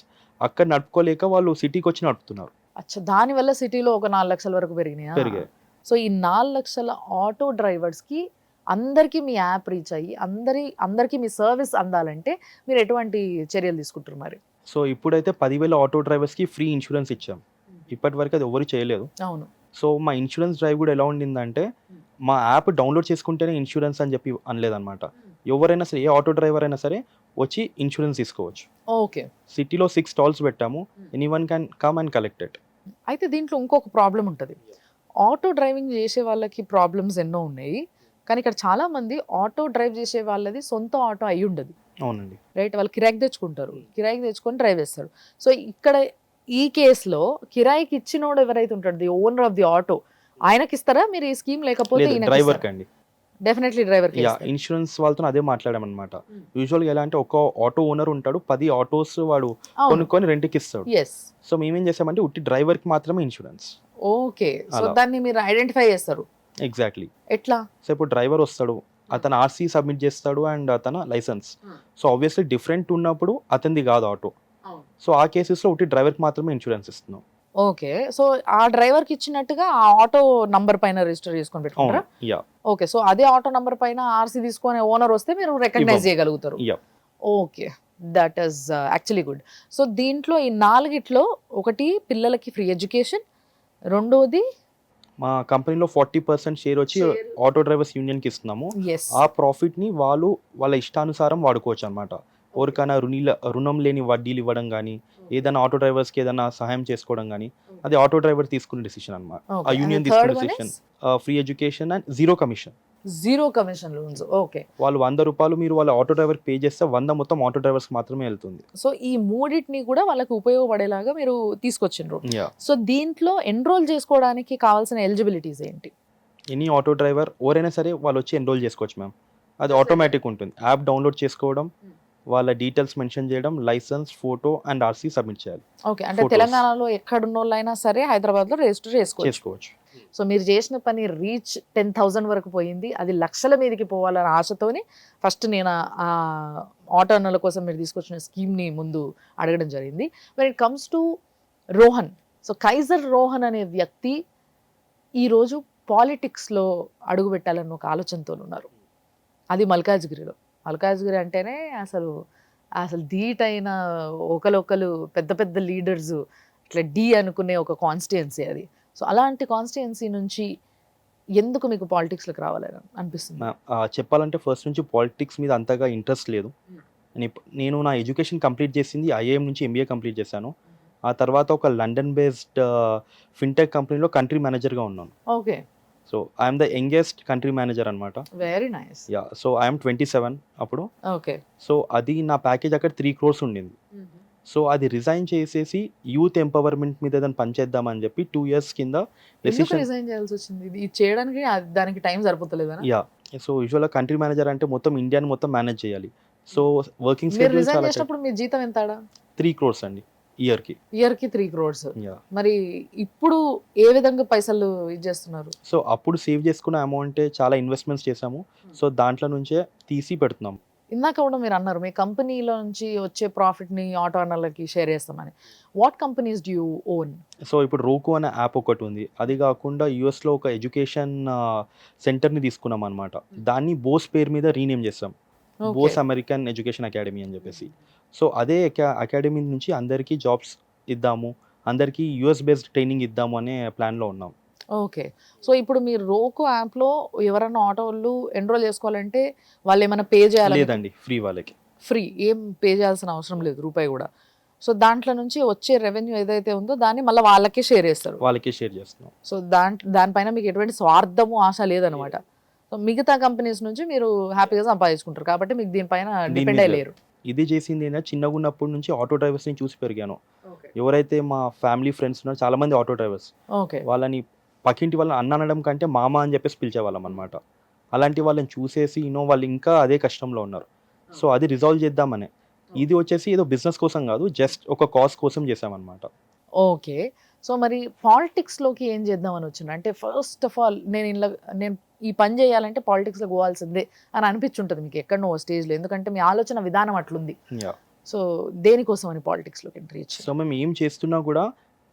అక్కడ నడుపుకోలేక వాళ్ళు సిటీకి వచ్చి నడుపుతున్నారు. అచ్చా, దాని వల్ల సిటీలో ఒక 4 లక్షల వరకు పెరిగినాయా? పెరిగాయి. సో ఈ 4 లక్షల ఆటో డ్రైవర్స్ కి అందరికీ మీ యాప్ రీచ్ అయ్యి అందరికీ మీ సర్వీస్ అందాలంటే మీరు ఎటువంటి చర్యలు తీసుకుంటారు మరి? సో ఇప్పుడైతే 10,000 ఆటో డ్రైవర్స్ కి ఫ్రీ ఇన్సూరెన్స్ ఇచ్చాం. ఇప్పటి వరకు అది ఎవరు చేయలేదు. అవును. సో మా ఇన్సూరెన్స్ డ్రైవ్ కూడా ఎలా ఉండిందంటే మా యాప్ డౌన్లోడ్ చేసుకుంటేనే ఇన్సూరెన్స్ అని చెప్పి అనలేదన్నమాట. ఎవరైనా సరే, ఏ ఆటో డ్రైవర్ అయినా సరే వచ్చి ఇన్సూరెన్స్ తీసుకోవచ్చు. ఓకే. సిటీలో 6 స్టాల్స్ పెట్టాము. Anyone can come and collect it. అయితే దీంట్లో ఇంకొక ప్రాబ్లం ఉంటుంది. ఆటో డ్రైవింగ్ చేసే వాళ్ళకి ప్రాబ్లమ్స్ ఎన్నో ఉన్నాయి, కానీ ఇక్కడ చాలా మంది ఆటో డ్రైవ్ చేసే వాళ్ళది సొంత ఆటో అయి ఉండదు. అవునండి. రైట్, వాళ్ళు కిరాయికి తెచ్చుకుంటారు, కిరాయికి తెచ్చుకొని డ్రైవ్ చేస్తారు. సో ఇక్కడ ఈ కేసులో కిరాయికి ఇచ్చినోడు ఎవరైతే ఉంటాడు, the owner of the auto, ఆయనకి ఇస్తారా మీరు ఈ స్కీమ్? లేకపోతే డ్రైవర్ కండి. Definitely driver. ఇన్సూరెన్స్ వాళ్ళతో అదే మాట్లాడామన్నమాట. యూజువల్గా ఎలా అంటే ఒక ఆటో ఓనర్ ఉంటాడు, 10 ఆటోస్ వాడు కొనుక్కొని రెంట్కి ఇస్తాడు. సో మేమేం చేసామంటే ఉట్టి డ్రైవర్ కి మాత్రమే ఇన్సూరెన్స్. ఓకే. సో దాన్ని మీరు ఐడెంటిఫై చేస్తారు. ఎగ్జాక్ట్లీ. ఎట్లా? సో ఇప్పుడు డ్రైవర్ వస్తాడు, అతను ఆర్సీ సబ్మిట్ చేస్తాడు అండ్ అతను లైసెన్స్. సో ఆబ్వియస్లీ డిఫరెంట్ ఉన్నప్పుడు అతనిది కాదు ఆటో. సో ఆ కేసెస్ లో ఒకటి డ్రైవర్ కి మాత్రమే ఇన్సూరెన్స్ ఇస్తున్నాం. ఓకే. సో ఆ డ్రైవర్ కి ఇచ్చినట్టుగా ఆ ఆటో నంబర్ పైన రిజిస్టర్ చేసుకొని పెట్టుకుంటారా? యా. ఓకే. సో అదే ఆటో నంబర్ పైన ఆర్సీ తీసుకునే ఓనర్ వస్తే మీరు రికగ్నైజ్ చేయగలుగుతారు. Yeah. Okay, that is actually good. So దీంట్లో ఈ 4గిట్లో ఒకటి పిల్లలకి ఫ్రీ ఎడ్యుకేషన్, రెండోది మా కంపెనీలో 40% షేర్ వచ్చి ఆటో డ్రైవర్స్ యూనియన్ కి ఇస్తున్నాము. ఆ ప్రాఫిట్ ని వాళ్ళు వాళ్ళ ఇష్టానుసారం వాడుకోవచ్చు అనమాట. ఎవరికైనా రుణం లేని వడ్డీలు ఇవ్వడం కానీ, ఏదైనా ఆటో డ్రైవర్స్ కి ఏదైనా సహాయం చేసుకోవడం కానీ, అది ఆటో డ్రైవర్ తీసుకునే డిసిషన్ అనమాట. ఆ యూనియన్ తీసుకునే decision. Free education and zero commission loans. Okay. వాళ్ళు 100 రూపాయలు మీరు వాళ్ళ ఆటో డ్రైవర్ పే చేస్తే 100 మొత్తం ఆటో డ్రైవర్స్ మాత్రమే వెళ్తుంది. సో ఈ మూడింటిని కూడా వాళ్ళకి ఉపయోగపడేలాగా మీరు తీసుకొచ్చిండ్రు. సో దీంట్లో ఎన్రోల్ చేసుకోవడానికి కావాల్సిన ఎలిజిబిలిటీస్ ఏంటి? ఎనీ ఆటో డ్రైవర్ ఎవరైనా సరే వాళ్ళు వచ్చి ఎన్రోల్ చేసుకోవచ్చు మ్యామ్. అది ఆటోమేటిక్ ఉంటుంది. యాప్ డౌన్లోడ్ చేసుకోవడం, వాళ్ళ డీటెయిల్స్ మెన్షన్ చేయడం, licence, photo and RC submit చేయాలి. ఓకే. అంటే తెలంగాణలో ఎక్కడున్నోళ్ళైనా సరే హైదరాబాద్లో రిజిస్టర్ చేసుకోవచ్చు. సో మీరు చేసిన పని రీచ్ 10,000 వరకు పోయింది. అది లక్షల మీదకి పోవాలన్న ఆశతోని ఫస్ట్ నేను ఆ ఆటో అన్నల కోసం మీరు తీసుకొచ్చిన స్కీమ్ని ముందు అడగడం జరిగింది. When it comes to Rohan, so Kaizer Rohan అనే వ్యక్తి ఈరోజు పాలిటిక్స్లో అడుగు పెట్టాలన్న ఒక ఆలోచనతో ఉన్నారు. అది మల్కాజ్గిరిలో. మల్కాజ్గిరి అంటేనే అసలు ధీటైన ఒకరు పెద్ద పెద్ద లీడర్స్ ఇట్లా అనుకునే ఒక కాన్స్టిట్యుయెన్సీ అది. సో అలాంటి కాన్స్టిట్యుయెన్సీ నుంచి ఎందుకు మీకు పాలిటిక్స్లోకి రావాలని అనిపిస్తుంది? చెప్పాలంటే ఫస్ట్ నుంచి పాలిటిక్స్ మీద అంతగా ఇంట్రెస్ట్ లేదు. నేను నా ఎడ్యుకేషన్ కంప్లీట్ చేసింది ఐఐఎం నుంచి ఎంబీఏ కంప్లీట్ చేశాను. ఆ తర్వాత ఒక లండన్ బేస్డ్ ఫిన్టెక్ కంపెనీలో కంట్రీ మేనేజర్గా ఉన్నాను. Okay. So I'm the youngest country manager అనమాట. Very nice. Yeah. So I'm 27 అప్పుడు. ఓకే. సో అది నా ప్యాకేజ్ అక్కడ 3 crores ఉండింది. సో అది రిజైన్ చేసేసి యూత్ ఎంపవర్మెంట్ మీద ఏదైనా పనిచేద్దామని చెప్పి 2 years కింద రిజైన్ చేయాల్సి వచ్చింది. ఇది చేయడానికి దానికి టైం సరిపోతలేదు. యా. సో యూజువల్గా కంట్రీ మేనేజర్ అంటే మొత్తం ఇండియాని మొత్తం మేనేజ్ చేయాలి. సో వర్కింగ్ మీరు రిజైన్ చేసినప్పుడు మీ జీతం ఎంత? 3 crores అండి ఇయర్కి 3 crores. మరి ఇప్పుడు ఏ విధంగా పైసలు ఇచ్చేస్తున్నారు? సో అప్పుడు సేవ్ చేసుకున్న అమౌంటే చాలా ఇన్వెస్ట్మెంట్స్ చేసాము. సో దాంట్లో నుంచే తీసి పెడుతున్నాము. ఇందాక కూడా మీరు అన్నారు మీ కంపెనీలో నుంచి వచ్చే ప్రాఫిట్ని ఆటో అన్నర్లకి షేర్ చేస్తామని. What companies do you own? So ఇప్పుడు రోకో అనే యాప్ ఒకటి ఉంది. అది కాకుండా యూఎస్లో ఒక ఎడ్యుకేషన్ సెంటర్ని తీసుకున్నాం అనమాట. దాన్ని బోస్ పేరు మీద రీనేమ్ చేస్తాం, బోస్ అమెరికన్ ఎడ్యుకేషన్ అకాడమీ అని చెప్పేసి. సో అదే అకాడమీ నుంచి అందరికీ జాబ్స్ ఇద్దాము, అందరికీ యూఎస్ బేస్డ్ ట్రైనింగ్ ఇద్దాము అనే ప్లాన్లో ఉన్నాం. ఓకే. సో ఇప్పుడు మీరు రోకో యాప్‌లో ఎవరన్నా ఆటో వాళ్ళు ఎన్రోల్ చేసుకోవాలంటే వాళ్ళేమన్నా పే చేయాలా మీకు? లేదండి, ఫ్రీ వాళ్ళకి. ఫ్రీ. ఏం పే చేయాల్సిన అవసరం లేదు రూపాయి గూడా. సో దాంట్లో నుంచి వచ్చే రెవెన్యూ ఏదైతే ఉందో దాన్ని మళ్ళా వాళ్ళకే షేర్ చేస్తారు. వాళ్ళకే షేర్ చేస్తున్నాం. సో దానిపైన మీకు ఎటువంటి స్వార్థము, ఆశ లేదనమాట. సో మిగతా కంపెనీస్ నుంచి మీరు హ్యాపీగా సంపాదించుకుంటారు. కాబట్టి మీకు దీనిపైన దీని డిపెండ్ మీద అయ్యలేరు. ఇది చేసింది ఏంటంటే చిన్నగున్నప్పటి నుంచి ఆటో డ్రైవర్స్‌ని చూసి పెరిగాను. ఓకే. ఎవరైతే మా ఫ్యామిలీ ఫ్రెండ్స్ ఉన్నారో చాలా మంది ఆటో డ్రైవర్స్. ఓకే. వాళ్ళని పక్కింటి వాళ్ళని అన్న అనడం కంటే మామ అని చెప్పేసి పిలిచేవాళ్ళం అనమాట. అలాంటి వాళ్ళని చూసేసి వాళ్ళు ఇంకా అదే కష్టంలో ఉన్నారు. సో అది రిజాల్వ్ చేద్దామనే. ఇది వచ్చేసి ఏదో బిజినెస్ కోసం కాదు, జస్ట్ ఒక కాజ్ కోసం చేసామన్నమాట. ఓకే. సో మరి పాలిటిక్స్‌లోకి ఏం చేద్దామని వచ్చిండ్రు? అంటే ఫస్ట్ ఆఫ్ ఆల్ నేను ఈ పని చేయాలంటే పాలిటిక్స్‌లోకి పోవాల్సిందే అని అనిపించుంటది మీకు ఎక్కడనో ఓ స్టేజ్‌లో. ఎందుకంటే మీ ఆలోచన విధానం అట్లుంది. యాహ్! సో దేనికోసం అని పాలిటిక్స్‌లోకి ఎంట్రీ ఇచ్చారు? సో మేము ఏం చేస్తున్నా కూడా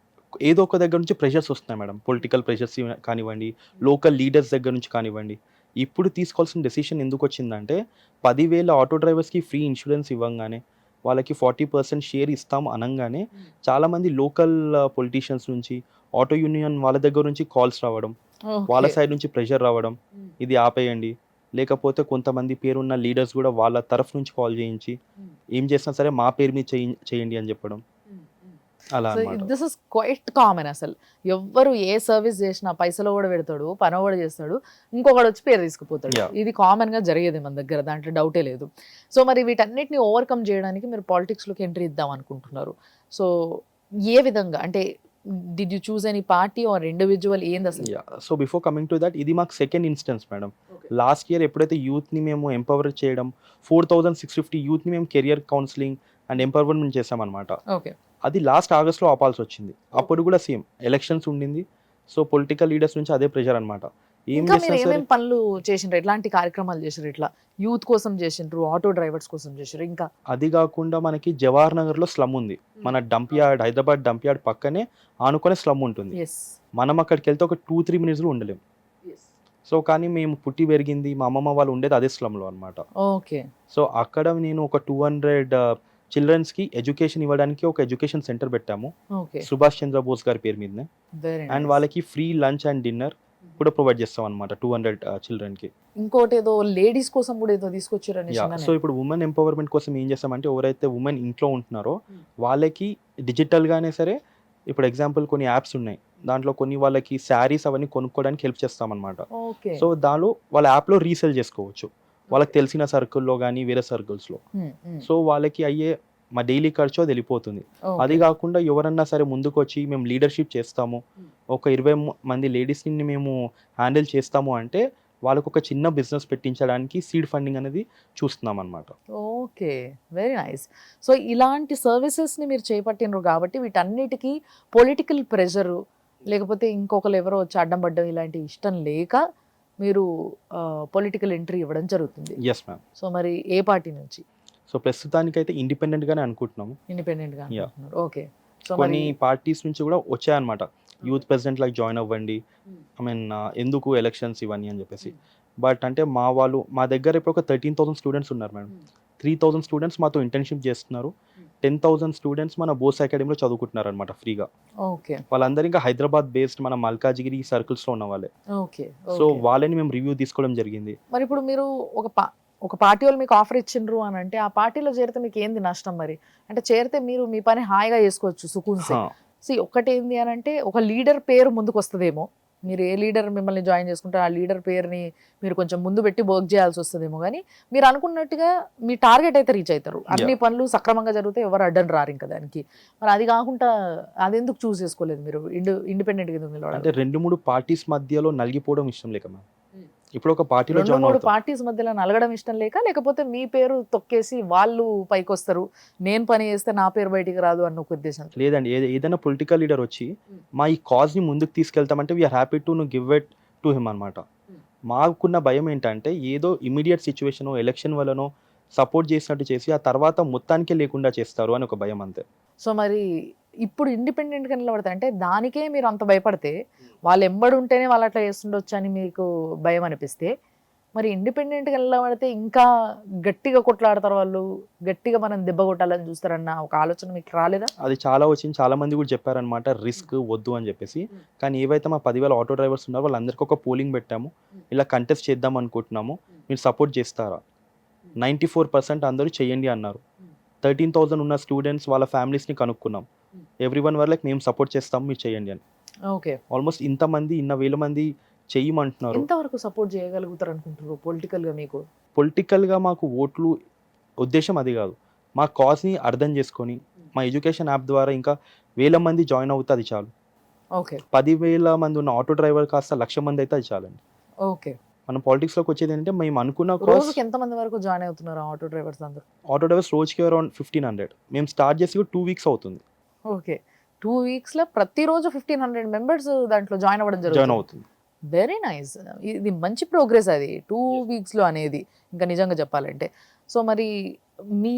ఏదో ఒక దగ్గర నుంచి ప్రెషర్స్ వస్తున్నాయి మేడం. పొలిటికల్ ప్రెషర్స్ కానివ్వండి, లోకల్ లీడర్స్ దగ్గర నుంచి కానివ్వండి. ఇప్పుడు తీసుకోవాల్సిన డెసిషన్ ఎందుకొచ్చిందంటే 10,000 ఆటో డ్రైవర్స్‌కి ఫ్రీ ఇన్స్యూరెన్స్ ఇవ్వంగానే, వాళ్ళకి 40% షేర్ ఇస్తాం అనంగానే చాలామంది లోకల్ పొలిటీషియన్స్ నుంచి, ఆటో యూనియన్ వాళ్ళ దగ్గర నుంచి కాల్స్ రావడం, వాళ్ళ ఓకే. సైడ్ నుంచి ప్రెషర్ రావడం, ఇది ఆపేయండి. లేకపోతే కొంతమంది పేరున్న లీడర్స్ కూడా వాళ్ళ తరఫు నుంచి కాల్ చేయించి, ఏం చేసినా సరే మా పేరు మీద చేయండి అని చెప్పడం. అలా సో అన్నమాట. దిస్ ఇస్ క్వైట్ కామన్ అసలు. ఎవ్వరు ఏ సర్వీస్ చేసినా పైసలు కూడా పెడతాడు, పని కూడా చేస్తాడు, ఇంకొకడు వచ్చి పేరు తీసుకుపోతాడు. Yeah. ఇది కామన్‌గా జరిగేది మన దగ్గర, దాంట్లో డౌటే లేదు. సో మరి వీటన్నిటిని ఓవర్‌కమ్ చేయడానికి మీరు పాలిటిక్స్‌లోకి ఎంట్రీ ఇద్దాం అనుకుంటున్నారు. సో ఏ విధంగా అంటే did you choose any party or individual ఏందసలు? So before coming to that, ఇది మాకు second instance madam. Okay. Last year ఎప్పుడైతే యూత్‌ని మేము ఎంపవర్ చేయడం, 4,650 యూత్‌ని మేము కెరియర్ కౌన్సిలింగ్ అండ్ ఎంపవర్మెంట్ చేసామన్నమాట. ఓకే. అది లాస్ట్ ఆగస్ట్‌లో ఆపాల్సి వచ్చింది. అప్పుడు కూడా సేమ్ ఎలక్షన్స్ ఉండింది. సో పొలిటికల్ లీడర్స్ నుంచి అదే ప్రెషర్ అన్నమాట. ఏం ఇంకా మీరు చేసినా సరే ఏమేం పనులు చేసిండ్రు? ఎట్లాంటి కార్యక్రమాలు చేసిండ్రు? ఇట్లా యూత్ కోసం చేసిండ్రు, ఆటో డ్రైవర్స్ కోసం చేసిండ్రు ఇంకా? అది కాకుండా మనకి జవహర్ నగర్‌లో స్లమ్ ఉంది. మన dump yard, Hyderabad dump yard పక్కనే ఆనుకునే స్లమ్ ఉంటుంది. యెస్. మనం అక్కడికెళ్తే ఒక 2-3 మినిట్స్‌లో ఉండలేం. యెస్. సో కానీ మేము పుట్టి పెరిగింది, మా అమ్మమ్మ వాళ్ళు ఉండేది అదే స్లమ్‌లో అన్నమాట. ఓకే. సో అక్కడ నేను ఒక 200 చిల్డ్రన్స్‌కి ఎడ్యుకేషన్ ఇవ్వడానికి ఒక ఎడ్యుకేషన్ సెంటర్ పెట్టాము. ఓకే. సుభాష్ చంద్రబోస్ గారి పేరు మీదనే. Very and nice. వాళ్ళకి ఫ్రీ లంచ్ అండ్ డిన్నర్ కూడా ప్రొవైడ్ చేస్తాం అన్నమాట 200 చిల్డ్రన్‌కి. ఇంకోటి ఏదో లేడీస్ కోసం కూడా ఏదో తీసుకొచ్చారని సో ఇప్పుడు ఉమెన్ ఎంపవర్మెంట్ కోసం ఏం చేస్తామంటే, ఎవరైతే ఉమెన్ ఇంట్లో ఉంటున్నారో వాళ్ళకి డిజిటల్‌గానే సరే, ఇప్పుడు ఎగ్జాంపుల్ కొన్ని యాప్స్ ఉన్నాయి. దాంట్లో కొన్ని వాళ్ళకి శారీస్ అవన్నీ కొనుక్కోవడానికి హెల్ప్ చేస్తామన్నమాట. ఓకే. సో దానిలో వాళ్ళ యాప్‌లో రీసేల్ చేసుకోవచ్చు. వాళ్ళకి తెలిసిన సర్కిల్‌లో గానీ, వేరే సర్కిల్స్‌లో. సో వాళ్ళకి అయ్యే మా డైలీ ఖర్చు అది వెళ్ళిపోతుంది. అది కాకుండా ఎవరన్నా సరే ముందుకొచ్చి మేము లీడర్‌షిప్ చేస్తాము, ఒక 20 మంది లేడీస్‌ని మేము హ్యాండిల్ చేస్తాము అంటే, వాళ్ళకి ఒక చిన్న బిజినెస్ పెట్టించడానికి సీడ్ ఫండింగ్ అనేది చూస్తున్నామన్నమాట. ఓకే. Very nice. సో ఇలాంటి సర్వీసెస్‌ని మీరు చేపట్టినరు కాబట్టి వీటన్నిటికీ పొలిటికల్ ప్రెషరు లేకపోతే ఇంకొకరు ఎవరో వచ్చి అడ్డం పడ్డం ఇలాంటి ఇష్టం లేక మీరు పొలిటికల్ ఎంట్రీ ఇవ్వడం జరుగుతుంది. Yes ma'am. సో మరి ఏ పార్టీ నుంచి? సో ప్రస్తుతానికైతే ఇండిపెండెంట్‌గానే అనుకుంటున్నాము. ఇండిపెండెంట్‌గా Yeah. అనుకుంటున్నారు. ఓకే. సో మరి కొన్ని పార్టీస్ నుంచి కూడా వచ్చాయన్నమాట. యూత్ ప్రెసిడెంట్ లాగా జాయిన్ అవ్వండి. ఐ మీన్ ఎందుకు ఎలక్షన్స్ ఇవన్నీ అని చెప్పేసి. బట్ అంటే మా దగ్గర ఇప్పుడు ఒక 13,000 స్టూడెంట్స్ ఉన్నారు మేడం. 3,000 స్టూడెంట్స్ మాతో ఇంటర్న్‌షిప్ చేస్తున్నారు. 10,000 స్టూడెంట్స్ మన బోస్ అకాడమీలో చదువుకుంటున్నారు అనమాట ఫ్రీగా. ఓకే. వాళ్ళందరూ ఇంకా హైదరాబాద్ బేస్డ్ మన మల్కాజిగిరి సర్కిల్స్‌లో ఉన్న వాళ్ళే. ఓకే. So okay. వాళ్ళని మేము రివ్యూ తీసుకోవడం జరిగింది. మరి ఇప్పుడు మీరు ఒక పార్టీ వాళ్ళు మీకు ఆఫర్ ఇచ్చిండ్రు అని అంటే ఆ పార్టీలో చేరితే మీకు ఏంది నష్టం మరి? అంటే చేరితే మీరు మీ పని హాయిగా చేసుకోవచ్చు సుకూన్సే. ఒక్కటేంది అని అంటే ఒక లీడర్ పేరు ముందుకు వస్తదేమో. మీరు ఏ లీడర్ మిమ్మల్ని జాయిన్ చేసుకుంటారో ఆ లీడర్ పేరుని మీరు కొంచెం ముందు పెట్టి వర్క్ చేయాల్సి వస్తదేమో గానీ, మీరు అనుకున్నట్టుగా మీ టార్గెట్ అయితే రీచ్ అవుతారు. అన్ని పనులు సక్రమంగా జరిగితే ఎవరు అడ్డం రారు ఇంకా దానికి. మరి అది కాకుండా అదెందుకు చూస్ చేసుకోలేదు మీరు? ఇండిపెండెంట్‌గా ఎందుకు అంటే నిలబడాలి? 2-3 పార్టీస్ మధ్యలో నలిగిపోవడం ఇష్టం లేక మ్యామ్. ఇప్పుడు ఒక పార్టీలో 2, జాయిన్ 3 అవుతాం. పార్టీస్ మధ్యలో నలగడం ఇష్టం లేక, లేకపోతే మీ పేరు తొక్కేసి వాళ్ళు పైకొస్తారు, నేను పని చేస్తే నా పేరు బయటికి రాదు అన్న ఒక ఉద్దేశం? లేదండి, ఏదైనా పొలిటికల్ లీడర్ వచ్చి మా ఈ కాజ్‌ని ముందుకు తీసుకెళ్తామంటే we're happy to give it to him అనమాట. మాకున్న భయం ఏంటంటే ఏదో ఇమ్మీడియట్ సిచ్యువేషనో, ఎలక్షన్ వల్లనో సపోర్ట్ చేసినట్టు చేసి ఆ తర్వాత మొత్తానికే లేకుండా చేస్తారు అని ఒక భయం అంతే. సో మరి ఇప్పుడు ఇండిపెండెంట్‌గా నిలబడతా అంటే దానికే మీరు అంత భయపడితే, వాళ్ళు ఎంబడి ఉంటేనే వాళ్ళు అట్లా చేస్తుండొచ్చు అని మీకు భయం అనిపిస్తే, మరి ఇండిపెండెంట్గా వెళ్ళబడితే ఇంకా గట్టిగా కొట్లాడతారు వాళ్ళు, గట్టిగా మనం దెబ్బ కొట్టాలని చూస్తారన్న ఒక ఆలోచన మీకు రాలేదా? అది చాలా వచ్చింది. చాలా మంది కూడా చెప్పారనమాట రిస్క్ వద్దు అని చెప్పేసి. కానీ ఏవైతే మా 10,000 ఆటో డ్రైవర్స్ ఉన్నారో వాళ్ళందరికీ ఒక పోలింగ్ పెట్టాము. ఇలా కంటెస్ట్ చేద్దాం అనుకుంటున్నాము. మీరు సపోర్ట్ చేస్తారా? 94% అందరూ చేయండి అన్నారు. 13,000 ఉన్న స్టూడెంట్స్ వాళ్ళ ఫ్యామిలీస్ని కనుక్కున్నాం. ఎవ్రీవన్ వర్ లైక్ మేము సపోర్ట్ చేస్తాం మీరు చేయండి అని. ఓకే. ఆల్మోస్ట్ ఇంతమంది ఇన్న వేల మంది చెయ్యమంటున్నారు. ఎంతవరకు సపోర్ట్ చేయగలుగుతారు అనుకుంటారు పొలిటికల్గా మీకు? పొలిటికల్‌గా మాకు ఓట్లు ఉద్దేశ్యం అది కాదు. మా కాజ్‌ని అర్థం చేసుకొని మా ఎడ్యుకేషన్ యాప్ ద్వారా ఇంకా వేల మంది జాయిన్ అవుతే అది చాలు. ఓకే. 10,000 మంది ఉన్న ఆటో డ్రైవర్ కాస్త 1,00,000 మంది అయితే అది చాలండి. ఓకే. మనం పాలిటిక్స్‌లోకి వచ్చేది ఏంటంటే మేము అనుకున్న కాజ్ రోజుకి ఎంతమంది వరకు జాయిన్ అవుతున్నారు ఆటో డ్రైవర్స్ అందరూ? ఆటో డ్రైవర్స్ రోజుకి అరౌండ్ 1,500. మేము స్టార్ట్ చేసి కూడా 2 వీక్స్ అవుతుంది. ఓకే. 2 వీక్స్‌లో ప్రతిరోజు 1,500 మెంబర్స్ దాంట్లో జాయిన్ అవ్వడం జాయిన్ జరుగుతుంది. అవుతుంది. Very nice. ఇది మంచి ప్రోగ్రెస్ అది 2 వీక్స్‌లో అనేది ఇంకా నిజంగా చెప్పాలంటే. సో మరి మీ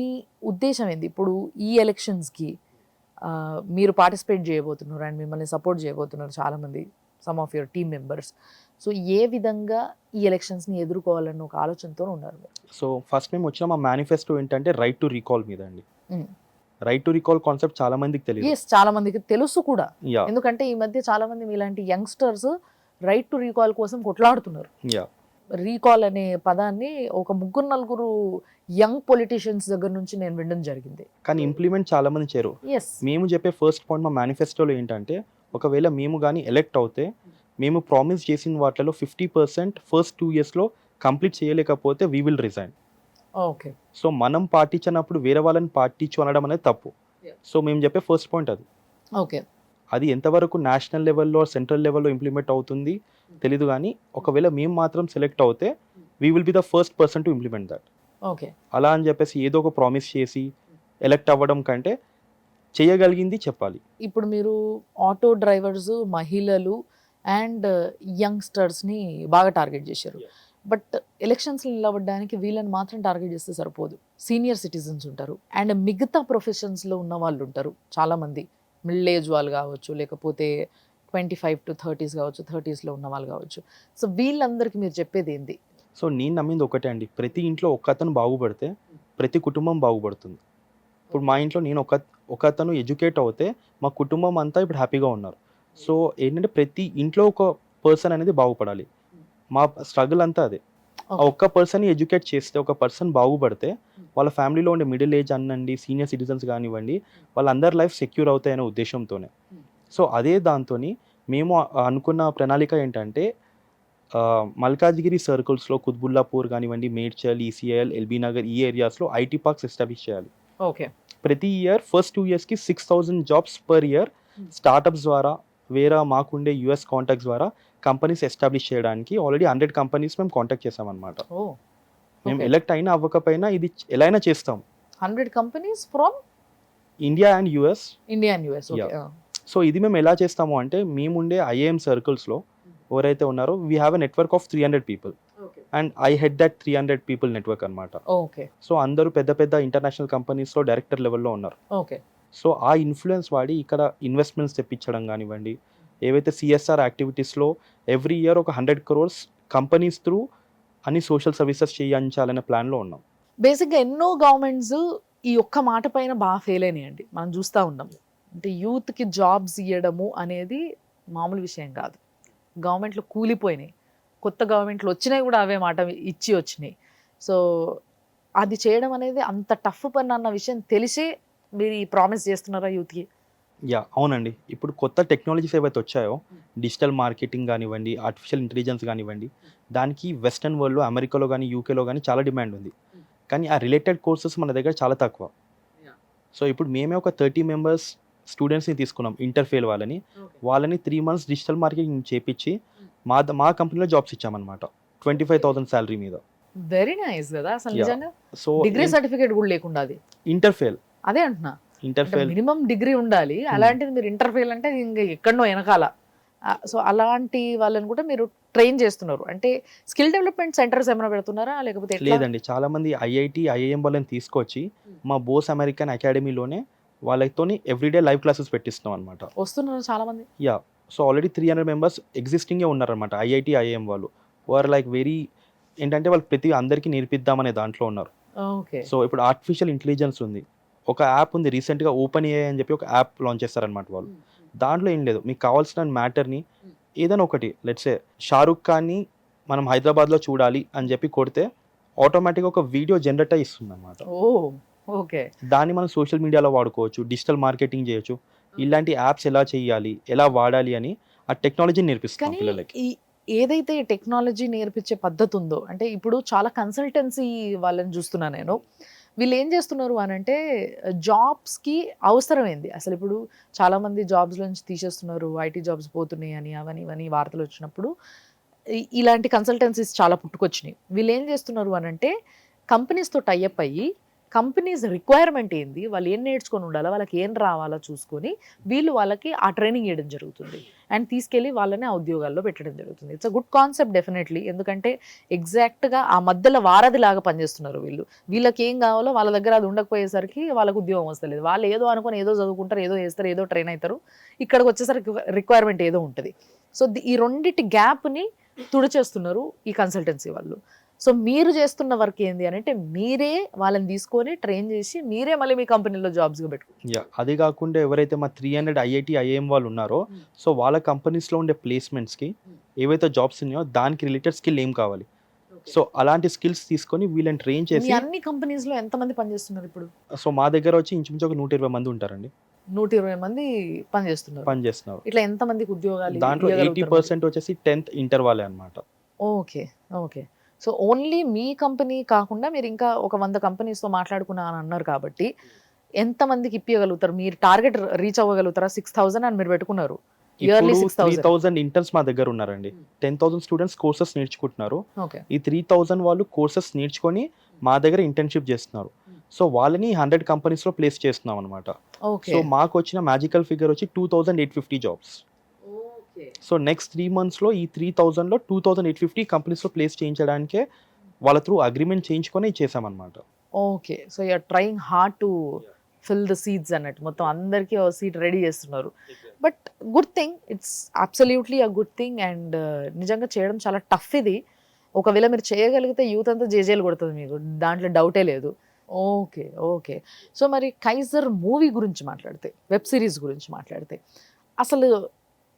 ఉద్దేశం ఏంది? ఇప్పుడు ఈ ఎలక్షన్స్‌కి మీరు పార్టిసిపేట్ చేయబోతున్నారు అండ్ మిమ్మల్ని సపోర్ట్ చేయబోతున్నారు చాలామంది, some of your team members. So ఏ విధంగా ఈ ఎలక్షన్స్‌ని ఎదుర్కోవాలన్న ఒక ఆలోచనతో ఉన్నారు మీరు? సో ఫస్ట్ మేము వచ్చిన మా మేనిఫెస్టో ఏంటంటే రైట్ టు రీకాల్ మీద అండి. Mm. Right to recall concept చాలా మందికి తెలియదు. ఎస్, చాలా మందికి తెలుసు కూడా. యా ఎందుకంటే ఈ మధ్య చాలా మంది మీలాంటి యంగ్స్టర్స్ రైట్ టు రీకాల్ కోసం కొట్లాడుతున్నారు. యా రీకాల్ అనే పదాన్ని ఒక 3-4 యంగ్ పొలిటీషియన్స్ దగ్గర నుంచి నేను వినడం జరిగింది. కానీ ఇంప్లిమెంట్ చాలా మంది చేయరు. ఎస్. మేము చెప్పే ఫస్ట్ పాయింట్ మా మేనిఫెస్టోలో ఏంటంటే ఒకవేళ మేము కానీ ఎలెక్ట్ అవుతే మేము ప్రామిస్ చేసిన వాటిలో 50% ఫస్ట్ 2 ఇయర్స్లో కంప్లీట్ చేయలేకపోతే we will resign. Okay. So మనం పాటించినప్పుడు వేరే వాళ్ళని పాటించు అనడం అనేది తప్పు. సో మేము చెప్పే ఫస్ట్ పాయింట్ అది. ఓకే. అది ఎంతవరకు నేషనల్ లెవెల్లో సెంట్రల్ లెవెల్లో ఇంప్లిమెంట్ అవుతుంది తెలీదు, కానీ ఒకవేళ మేము మాత్రం సెలెక్ట్ అవుతే we will be the first person to implement that. Okay. అలా అని చెప్పేసి ఏదో ఒక ప్రామిస్ చేసి ఎలెక్ట్ అవ్వడం కంటే చేయగలిగింది చెప్పాలి. ఇప్పుడు మీరు ఆటో డ్రైవర్స్, మహిళలు అండ్ యంగ్స్టర్స్ని బాగా టార్గెట్ చేశారు. బట్ ఎలక్షన్స్లో నిలబడడానికి వీళ్ళని మాత్రం టార్గెట్ చేస్తే సరిపోదు. సీనియర్ సిటిజన్స్ ఉంటారు అండ్ మిగతా ప్రొఫెషన్స్లో ఉన్న వాళ్ళు ఉంటారు చాలామంది. మిడిల్ ఏజ్ వాళ్ళు కావచ్చు, లేకపోతే 25 to 30s కావచ్చు, 30sలో ఉన్న వాళ్ళు కావచ్చు. సో వీళ్ళందరికీ మీరు చెప్పేది ఏంది? సో నేను నమ్మింది ఒకటే అండి, ప్రతి ఇంట్లో ఒక్కతను బాగుపడితే ప్రతి కుటుంబం బాగుపడుతుంది. ఇప్పుడు మా ఇంట్లో నేను ఒకతను ఎడ్యుకేట్ అవుతే మా కుటుంబం అంతా ఇప్పుడు హ్యాపీగా ఉన్నారు. సో ఏంటంటే ప్రతి ఇంట్లో ఒక పర్సన్ అనేది బాగుపడాలి. మా స్ట్రగుల్ అంతా అదే. ఆ ఒక్క పర్సన్ ఎడ్యుకేట్ చేస్తే, ఒక పర్సన్ బాగుపడితే వాళ్ళ ఫ్యామిలీలో ఉండే మిడిల్ ఏజ్ అనండి, సీనియర్ సిటిజన్స్ కానివ్వండి, వాళ్ళందరి లైఫ్ సెక్యూర్ అవుతాయనే ఉద్దేశంతోనే. సో అదే దాంతోని మేము అనుకున్న ప్రణాళిక ఏంటంటే మల్కాజ్గిరి సర్కిల్స్లో కుత్బుల్లాపూర్ కానివ్వండి, మేడ్చల్, ఈసీఐఎల్, ఎల్బీ నగర్ ఈ ఏరియాస్లో ఐటీ పార్క్స్ ఎస్టాబ్లిష్ చేయాలి. ఓకే. ప్రతి ఇయర్ ఫస్ట్ 2 ఇయర్స్కి 6,000 జాబ్స్ పర్ ఇయర్ స్టార్టప్స్ ద్వారా, వేరే మాకుండే యూఎస్ కాంటాక్ట్స్ ద్వారా కంపెనీస్ ఎస్టాబ్లిష్ చేయడానికి ఆల్రెడీ 100 కంపెనీస్ మేము కాంటాక్ట్ చేసామన్నమాట. మేము ఎలెక్ట్ అయినా అవ్వకపోయినా ఇది ఎలా అయినా చేస్తాం. 100 companies from India and US. India and US. Okay. So ఇది మేము ఎలా చేస్తాము అంటే మేముండే ఐఏఎం సర్కిల్స్లో ఎవరైతే ఉన్నారో we have a network of 300 people and I head that 300 people network అనమాట. ఓకే. సో అందరూ పెద్ద పెద్ద ఇంటర్నేషనల్ కంపెనీస్లో డైరెక్టర్ లెవెల్లో ఉన్నారు. ఓకే. సో ఆ ఇన్ఫ్లుయెన్స్ వాడి ఇక్కడ ఇన్వెస్ట్మెంట్స్ తెప్పించడం కానివ్వండి, ఏవైతే సిఎస్ఆర్ యాక్టివిటీస్లో ఎవ్రీ ఇయర్ ఒక 100 crores కంపెనీస్ త్రూ అన్ని సోషల్ సర్వీసెస్ చేయించాలనే ప్లాన్లో ఉన్నాం. బేసిక్గా ఎన్నో గవర్నమెంట్స్ ఈ ఒక్క మాట పైన బాగా ఫెయిల్ అయినాయండి. మనం చూస్తూ ఉన్నాం. అంటే యూత్కి జాబ్స్ ఇవ్వడము అనేది మామూలు విషయం కాదు. గవర్నమెంట్లు కూలిపోయినాయి. కొత్త గవర్నమెంట్లు వచ్చినాయి కూడా అవే మాట ఇచ్చి వచ్చినాయి. సో అది చేయడం అనేది అంత టఫ్ పని అన్న విషయం తెలిసే మీరు ఈ ప్రామిస్ చేస్తున్నారా యూత్కి? యా అవునండి. ఇప్పుడు కొత్త టెక్నాలజీస్ ఏవైతే వచ్చాయో, డిజిటల్ మార్కెటింగ్ కానివ్వండి, ఆర్టిఫిషియల్ ఇంటెలిజెన్స్ కానివ్వండి, దానికి వెస్టర్న్ వరల్డ్లో, అమెరికాలో కానీ, యూకేలో కానీ చాలా డిమాండ్ ఉంది. కానీ ఆ రిలేటెడ్ కోర్సెస్ మన దగ్గర చాలా తక్కువ. సో ఇప్పుడు మేమే ఒక 30 మెంబర్స్ స్టూడెంట్స్ని తీసుకున్నాం, ఇంటర్ఫేల్ వాళ్ళని 3 months డిజిటల్ మార్కెటింగ్ చేపించి మా కంపెనీలో జాబ్స్ ఇచ్చామన్నమాట 25,000 శాలరీ మీద. వెరీ నైస్ కదా అసలు నిజంగా. సో డిగ్రీ సర్టిఫికేట్ కూడా లేకుండా అది ఇంటర్ఫేల్. అదే అంటున్నా, ఇంటర్ఫేల్ మినిమం డిగ్రీ ఉండాలి. అలాంటిది మీరు ఇంటర్ఫేల్ అంటే ఇంకా ఎక్కడో వెనకాల. సో అలాంటి వాళ్ళని కూడా మీరు ట్రైన్ చేస్తున్నారు. అంటే స్కిల్ డెవలప్మెంట్ సెంటర్స్ ఏమైనా పెడుతున్నారా లేకపోతే ఎట్లా? లేదండి, చాలా మంది ఐఐటి, ఐఐఎం వాళ్ళని తీసుకొచ్చి మా బోస్ అమెరికన్ అకాడమీలోనే వాళ్ళతోని ఎవ్రీడే లైవ్ క్లాసెస్ పెట్టిస్తున్నాం అనమాట. వస్తున్నారు చాలా మంది. యా. సో ఆల్రెడీ 300 మెంబర్స్ ఎగ్జిస్టింగే ఉన్నారనమాట. ఐఐటి, ఐఐఎం వాళ్ళు వర్ లైక్ వెరీ ఏంటంటే వాళ్ళు ప్రతి అందరికీ నేర్పిద్దామనే దాంట్లో ఉన్నారు. ఓకే. సో ఇప్పుడు ఆర్టిఫిషియల్ ఇంటెలిజెన్స్ ఉంది. ఒక యాప్ ఉంది రీసెంట్‌గా ఓపెన్ ఏఐ అని చెప్పి ఒక యాప్ లాంచ్ చేస్తారనమాట వాళ్ళు. దాంట్లో ఏం లేదు. మీకు కావాల్సిన మ్యాటర్‌ని ఏదైనా ఒకటి లెట్స్ సే 'షారుఖ్ ఖాన్‌ని మనం హైదరాబాద్‌లో చూడాలి' అని చెప్పి కొడితే ఆటోమేటిక్‌గా ఒక వీడియో జనరేట్ అయ్యి ఇస్తుందనమాట. ఓహ్! ఓకే. దాన్ని మనం సోషల్ మీడియాలో వాడుకోవచ్చు. డిజిటల్ మార్కెటింగ్ చేయొచ్చు. ఇలాంటి యాప్స్ ఎలా చేయాలి? ఎలా వాడాలి? అని ఆ టెక్నాలజీని నేర్పిస్తున్నాం కానీ పిల్లలకి. ఈ ఏదైతే టెక్నాలజీ నేర్పించే పద్ధతి ఉందో, అంటే ఇప్పుడు చాలా కన్సల్టెన్సీ వాళ్ళని చూస్తున్నా నేను. వీళ్ళు ఏం చేస్తున్నారు అనంటే జాబ్స్‌కి అవసరమైంది. అసలు ఇప్పుడు చాలామంది జాబ్స్ నుంచి తీసేస్తున్నారు. ఐటీ జాబ్స్ పోతున్నాయి అని అవని ఇవని వార్తలు వచ్చినప్పుడు ఇలాంటి కన్సల్టెన్సీస్ చాలా పుట్టుకొచ్చినాయి. వీళ్ళు ఏం చేస్తున్నారు అనంటే కంపెనీస్‌తో టై అప్ అయ్యి కంపెనీస్ రిక్వైర్మెంట్ ఏంది? వాళ్ళు ఏం నేర్చుకొని ఉండాలా? వాళ్ళకి ఏం రావాలో చూసుకొని వీళ్ళు వాళ్ళకి ఆ ట్రైనింగ్ ఇవ్వడం జరుగుతుంది. అండ్ తీసుకెళ్ళి వాళ్ళని ఆ ఉద్యోగాల్లో పెట్టడం జరుగుతుంది. It's a good concept definitely. ఎందుకంటే ఎగ్జాక్ట్‌గా ఆ మధ్యలో వారధిలాగా పనిచేస్తున్నారు వీళ్ళు. వీళ్ళకి ఏం కావాలో వాళ్ళ దగ్గర అది ఉండకపోయేసరికి వాళ్ళకి ఉద్యోగం వస్తలేదు. వాళ్ళు ఏదో అనుకోని ఏదో చదువుకుంటారు, ఏదో చేస్తారు, ఏదో ట్రైన్ అవుతారు. ఇక్కడికి వచ్చేసరికి రిక్వైర్మెంట్ ఏదో ఉంటది. సో, ఈ రెండిటి గ్యాప్‌ని తుడిచేస్తున్నారు ఈ కన్సల్టెన్సీ వాళ్ళు. సో, మీరు చేస్తున్న వర్క్ ఏంది అనంటే మీరే వాళ్ళని తీసుకొని ట్రైన్ చేసి మీరే మళ్ళీ మీ కంపెనీలో జాబ్స్‌గా యాహ్! అది కాకుండా ఎవరైతే మా 300 ఐఐటీ, ఐఐఎం వాళ్ళు ఉన్నారో సో వాళ్ళ కంపెనీస్‌లో ఉండే ప్లేస్‌మెంట్స్‌కి ఏవైతే జాబ్స్ ఉన్నాయో దానికి రిలేటెడ్ స్కిల్ ఏం కావాలి? సో అలాంటి స్కిల్స్ తీసుకొని వీళ్ళని ట్రైన్ మీ చేసి అన్ని కంపెనీస్‌లో ఎంతమంది పనిచేస్తున్నారు ఇప్పుడు? సో మా దగ్గర వచ్చి ఇంచుమించు ఒక 120 మంది ఉంటారండి. 120 మంది పనిచేస్తున్నారు. పనిచేస్తున్నారు. ఇట్లా ఎంతమందికి ఉద్యోగాలు దాంట్లో ఇయ్యగలుగుతారు మరి? 80% వచ్చేసి 10th ఇంటర్ వాళ్ళే అన్నమాట. ఓకే. ఓకే. సో, ఓన్లీ మీ కంపెనీ కాకుండా మీరు ఇంకా ఒక 100 కంపెనీస్‌తో మాట్లాడుకున్నా అని అన్నారు కాబట్టి, ఎంతమందికి ఇప్పియగలుగుతారు? మీరు టార్గెట్ రీచ్ అవ్వగలుగుతారా? 6000 అని మీరు పెట్టుకున్నారు. ఇయర్లీ ఇప్పుడు 6000. 3000 ఇంటర్న్స్ మా దగ్గర ఉన్నారండి. 10,000 స్టూడెంట్స్ కోర్సెస్ నేర్చుకుంటున్నారు. ఓకే. ఈ 3000 వాళ్ళు కోర్సెస్ నేర్చుకొని మా దగ్గర ఇంటర్న్‌షిప్ చేస్తున్నారు. సో వాళ్ళని 100 కంపెనీస్‌లో ప్లేస్ చేస్తున్నాం అన్నమాట. ఓకే. సో మాకొచ్చిన మ్యాజికల్ ఫిగర్ వచ్చి 2850 జాబ్స్. ఓకే. సో నెక్స్ట్ 3 మంత్స్‌లో ఈ 3000లో 2850 కంపెనీస్‌లో ప్లేస్ చేయించడానికే వాళ్ళ త్రూ అగ్రీమెంట్ చేయించుకొని చేశామన్నమాట. Okay. So, you are trying hard to fill the seats అన్నట్టు. మొత్తం అందరికీ ఓ సీట్ రెడీ చేస్తున్నారు. But good thing. It's absolutely a good thing. And నిజంగా చేయడం చాలా టఫ్ ఇది. ఒకవేళ మీరు చేయగలిగితే యూత్ అంతా జేజేలు కొడుతది మీకు. దాంట్లో డౌటే లేదు. ఓకే. ఓకే. సో, మరి 'కైజర్' మూవీ గురించి మాట్లాడితే, వెబ్ సీరీస్ గురించి మాట్లాడితే, అసలు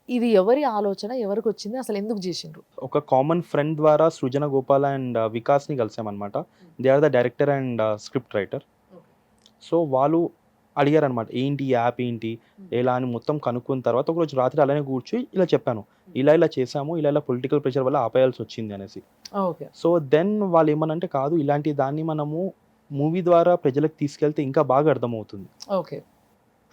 ఇది ఎవరి ఆలోచన? ఎవరికొచ్చింది? అసలు ఎందుకు జేషిండ్రు? ఒక కామన్ ఫ్రెండ్ ద్వారా సృజన గోపాల్ అండ్ వికాస్‌ని కలిసామన్నమాట. They are the director and script writer. So వాళ్ళు అడిగారనమాట. ఏంటి ఈ యాప్ ఏంటి? ఎలా అని మొత్తం కనుక్కున్న తర్వాత ఒకరోజు రాత్రి అలానే కూర్చొని ఇలా చెప్పాను. ఇలా చేసాము. ఇలా పొలిటికల్ ప్రెషర్ వల్ల ఆపేయాల్సొచ్చింది అనేసి. ఓకే. సో దెన్ వాళ్ళేమనంటే కాదు ఇలాంటి దాన్ని మనము మూవీ ద్వారా ప్రజలకు తీసుకెళ్తే ఇంకా బాగా అర్థమవుతుంది. ఓకే.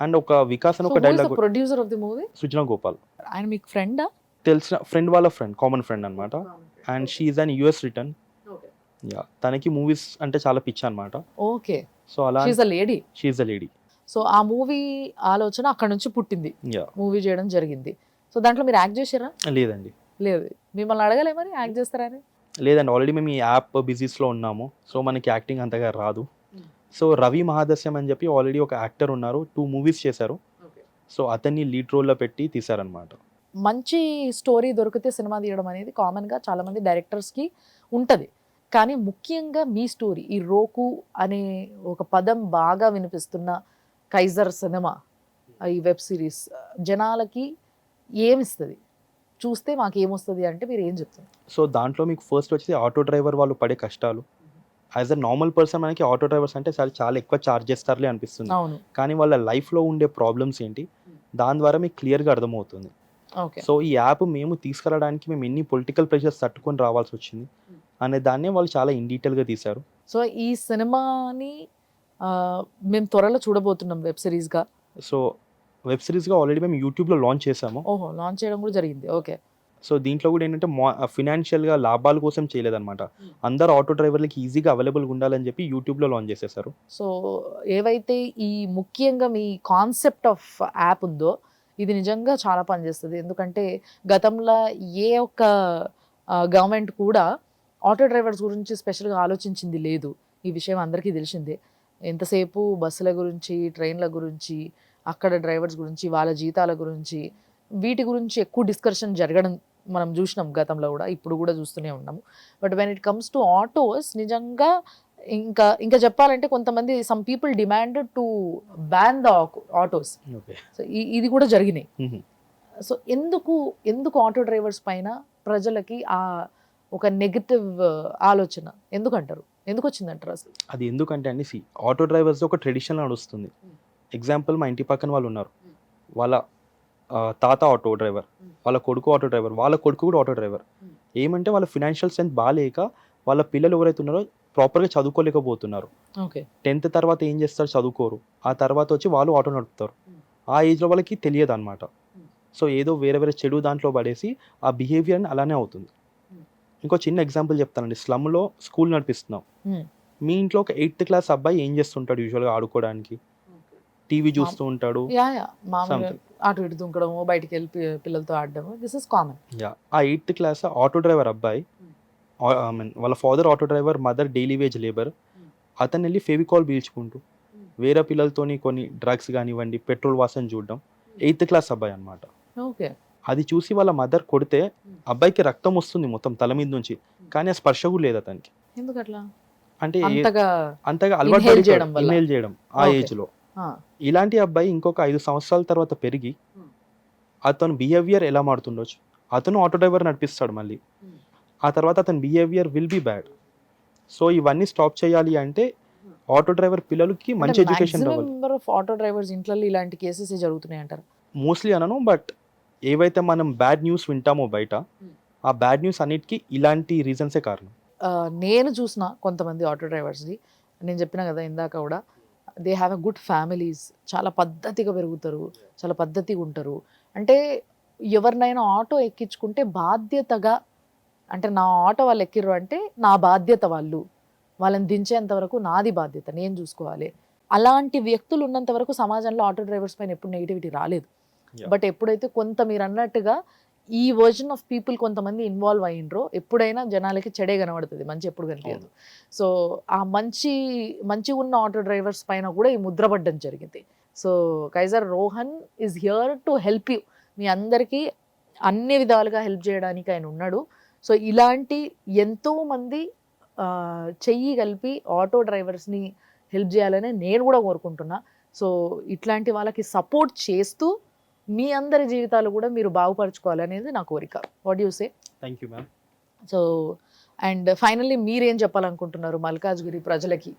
అండ్ ఒక వికాస్ అని సో, ఒక who is the dialogue producer of the movie? Srujana Gopal. ఆయన మీకు ఫ్రెండా? తెలిసిన ఫ్రెండ్ వాళ్ళ ఫ్రెండ్. కామన్ ఫ్రెండ్ అనమాట. And she is an US return. Okay. Yeah! తనకి మూవీస్ అంటే చాలా పిచ్చనమాట. ఓకే. సో అలా she is a lady. She is a lady. So, ఆ మూవీ ఆలోచన అక్కడి నుంచి పుట్టింది. యాహ్! మూవీ చేయడం జరిగింది. సో, దాంట్లో మీరు యాక్ట్ చేసిర్రా? లేదండి. లేదు. మిమ్మల్ని అడగలే మరి యాక్ట్ చేస్తారా అని? లేదండి. ఆల్రెడీ మేము ఈ యాప్ బిజీస్‌లో ఉన్నాము. సో మనకి యాక్టింగ్ అంతగా రాదు. సో రవి మహాదస్యం అని చెప్పి ఆల్రెడీ ఒక యాక్టర్ ఉన్నారు. 2 మూవీస్ చేశారు. సో అతన్ని లీడ్ రోల్‌లో పెట్టి తీశారనమాట. మంచి స్టోరీ దొరికితే సినిమా తీయడం అనేది కామన్‌గా చాలామంది డైరెక్టర్స్‌కి ఉంటది. కానీ ముఖ్యంగా మీ స్టోరీ ఈ 'రోకు' అనే ఒక పదం బాగా వినిపిస్తున్న 'కైజర్' సినిమా, ఈ వెబ్ సిరీస్ జనాలకి ఏమిస్తది? చూస్తే మాకేమొస్తది అంటే మీరేం చెప్తారు? సో దాంట్లో మీకు ఫస్ట్ వచ్చేసి ఆటో డ్రైవర్ వాళ్ళు పడే కష్టాలు. యాస్ ఎ నార్మల్ పర్సన్ మనకి ఆటో డ్రైవర్స్ అంటే చాలా ఎక్కువ చార్జ్ చేస్తారులే అనిపిస్తుంది. అవును. కానీ వాళ్ళ లైఫ్‌లో ఉండే ప్రాబ్లమ్స్ ఏంటి? దాని ద్వారా మీకు క్లియర్‌గా అర్థమవుతుంది. ఓకే. సో ఈ యాప్ మేము తీసుకురావడానికి మేము ఎన్ని పొలిటికల్ ప్రెషర్స్ తట్టుకొని రావాల్సొచ్చింది అనే దాన్నే వాళ్ళు చాలా ఇన్ డీటెయిల్‌గా తీశారు. సో, ఈ సినిమాని మేము త్వరలో చూడబోతున్నాం వెబ్ సిరీస్‌గా. సో వెబ్ సీరీస్‌గా ఆల్రెడీ మేము యూట్యూబ్‌లో లాంచ్ చేశాము. ఓహో! లాంచ్ చేయడం కూడా జరిగింది. ఓకే. సో దీంట్లో కూడా ఏంటంటే ఫినాన్షియల్‌గా లాభాల కోసం చేయలేదన్నమాట. అందరు ఆటో డ్రైవర్‌లకి ఈజీగా అవైలబుల్‌గా ఉండాలని చెప్పి యూట్యూబ్‌లో లాంచ్ చేసేసారు. సో, ఏవైతే ఈ ముఖ్యంగా మీ కాన్సెప్ట్ ఆఫ్ యాప్ ఉందో, ఇది నిజంగా చాలా పనిచేస్తది. ఎందుకంటే గతంలో ఏ ఒక్క గవర్నమెంట్ కూడా ఆటో డ్రైవర్స్ గురించి స్పెషల్‌గా ఆలోచించింది లేదు. ఈ విషయం అందరికీ తెలిసిందే. ఎంతసేపు బస్సుల గురించి, ట్రైన్‌ల గురించి, అక్కడ డ్రైవర్స్ గురించి, వాళ్ళ జీతాల గురించి, వీటి గురించి ఎక్కువ డిస్కషన్ జరగడం మనం చూసినాం గతంలో కూడా, ఇప్పుడు కూడా చూస్తూనే ఉన్నాము. But when it comes to autos నిజంగా ఇంకా ఇంకా చెప్పాలంటే కొంతమంది some people demanded to ban the autos. Okay. So ఇది కూడా జరిగినాయి. సో ఎందుకు ఆటో డ్రైవర్స్ పైన ప్రజలకి ఆ ఒక నెగటివ్ ఆలోచన ఎందుకంటారు, ఎందుకు వచ్చిందంటారు అసలు? అది ఎందుకంటే అండి, ఆటో డ్రైవర్స్ ఒక ట్రెడిషన్ నడుస్తుంది. ఎగ్జాంపుల్, మా ఇంటి పక్కన వాళ్ళు ఉన్నారు, వాళ్ళ తాత ఆటో డ్రైవర్, వాళ్ళ కొడుకు ఆటో డ్రైవర్, వాళ్ళ కొడుకు కూడా ఆటో డ్రైవర్. ఏమంటే వాళ్ళ ఫినాన్షియల్ స్ట్రెంత్ బాగాలేక వాళ్ళ పిల్లలు ఎవరైతే ఉన్నారో ప్రాపర్గా చదువుకోలేకపోతున్నారు. ఓకే. 10th తర్వాత ఏం చేస్తారు, చదువుకోరు. ఆ తర్వాత వచ్చి వాళ్ళు ఆటో నడుపుతారు. ఆ ఏజ్లో వాళ్ళకి తెలియదు అనమాట. సో ఏదో వేరే వేరే చెడు దాంట్లో పడేసి ఆ బిహేవియర్ అలానే అవుతుంది. ఇంకో చిన్న ఎగ్జాంపుల్ చెప్తానండి. స్లమ్లో స్కూల్ నడిపిస్తున్నాం. మీ ఇంట్లో ఒక 8th క్లాస్ అబ్బాయి ఏం చేస్తుంటాడు యూజువల్గా ఆడుకోవడానికి? టీవీ చూస్తూ ఉంటాడు. మామూలుగా అటు ఇటు దుంకడము, బయటికి వెళ్ళి పిల్లలతో ఆడడము, దిస్ ఇస్ కామన్. ఆ 8th క్లాస్ ఆటో డ్రైవర్ అబ్బాయి, ఐ మీన్ వాళ్ళ father auto driver, mother daily wage labour. అతను వెళ్ళి ఫెవికాల్ పీల్చుకుంటూ వేరే పిల్లలతోని కొన్ని డ్రగ్స్ కానివ్వండి, పెట్రోల్ వాసన చూడడం. 8th క్లాస్ అబ్బాయి అనమాట. ఓకే. అది చూసి వాళ్ళ మదర్ కొడితే అబ్బాయికి రక్తం వస్తుంది మొత్తం తల మీద నుంచి, కానీ ఆ స్పర్శ కూడా లేదు అతనికి. ఎందుకట్లా? అంటే అంతగా అలవాటు inhale చేయడం వల్ల. ఇన్హేల్ చేయడం ఆ Okay. ఏజ్ లో. ఇలాంటి అబ్బాయి ఇంకొక 5 సంవత్సరాల తర్వాత పెరిగి అతను బిహేవియర్ ఎలా మారుతుండొచ్చు? అతను ఆటో డ్రైవర్ నడిపిస్తాడు మళ్ళీ. ఆ తర్వాత అతని behaviour will be bad. So ఇవన్నీ స్టాప్ చేయాలి అంటే ఆటో డ్రైవర్ పిల్లలకి మంచి ఎడ్యుకేషన్ రావాలి. నెంబర్ ఆఫ్ ఆటో డ్రైవర్స్ ఇంట్లో ఇలాంటి కేసెస్ జరుగుతున్నాయి అంటారు. మోస్ట్లీ అనను, బట్ ఏవైతే మనం బ్యాడ్ న్యూస్ వింటామో బయట, ఆ బ్యాడ్ న్యూస్ అన్నిటికీ ఇలాంటి రీజన్సే కారణం. నేను చూసిన కొంతమంది ఆటో డ్రైవర్స్ది, నేను చెప్పిన కదా ఇందాక కూడా, they have a good families, చాలా పద్ధతిగా పెరుగుతారు, చాలా పద్ధతిగా ఉంటారు. అంటే ఎవరినైనా ఆటో ఎక్కించుకుంటే బాధ్యతగా, అంటే నా ఆటో వాళ్ళు ఎక్కిర్రు అంటే నా బాధ్యత, వాళ్ళని దించేంత వరకు నాది బాధ్యత, నేను చూసుకోవాలి. అలాంటి వ్యక్తులు ఉన్నంత వరకు సమాజంలో ఆటో డ్రైవర్స్ పైన ఎప్పుడు నెగిటివిటీ రాలేదు. బట్ ఎప్పుడైతే కొంత మీరు అన్నట్టుగా ఈ వర్జన్ ఆఫ్ పీపుల్ కొంతమంది ఇన్వాల్వ్ అయ్యిండ్రో, ఎప్పుడైనా జనాలకి చెడే కనబడుతుంది, మంచి ఎప్పుడు కనిపించదు. సో ఆ మంచి ఉన్న ఆటో డ్రైవర్స్ పైన కూడా ఈ ముద్ర పడ్డం జరిగింది. So Kaizer Rohan is here to help you, మీ అందరికీ అన్ని విధాలుగా హెల్ప్ చేయడానికి ఆయన ఉన్నాడు. సో ఇలాంటి ఎంతోమంది చెయ్యి కలిపి ఆటో డ్రైవర్స్ని హెల్ప్ చేయాలని నేను కూడా కోరుకుంటున్నా. సో ఇట్లాంటి వాళ్ళకి సపోర్ట్ చేస్తూ మీ అందరి జీవితాలు కూడా మీరు బాగుపరచుకోవాలనేది నా కోరిక. What you say? Thank you ma'am. So and finally మీరేం చెప్పాలనుకుంటున్నారు మల్కాజ్గిరి ప్రజలకి?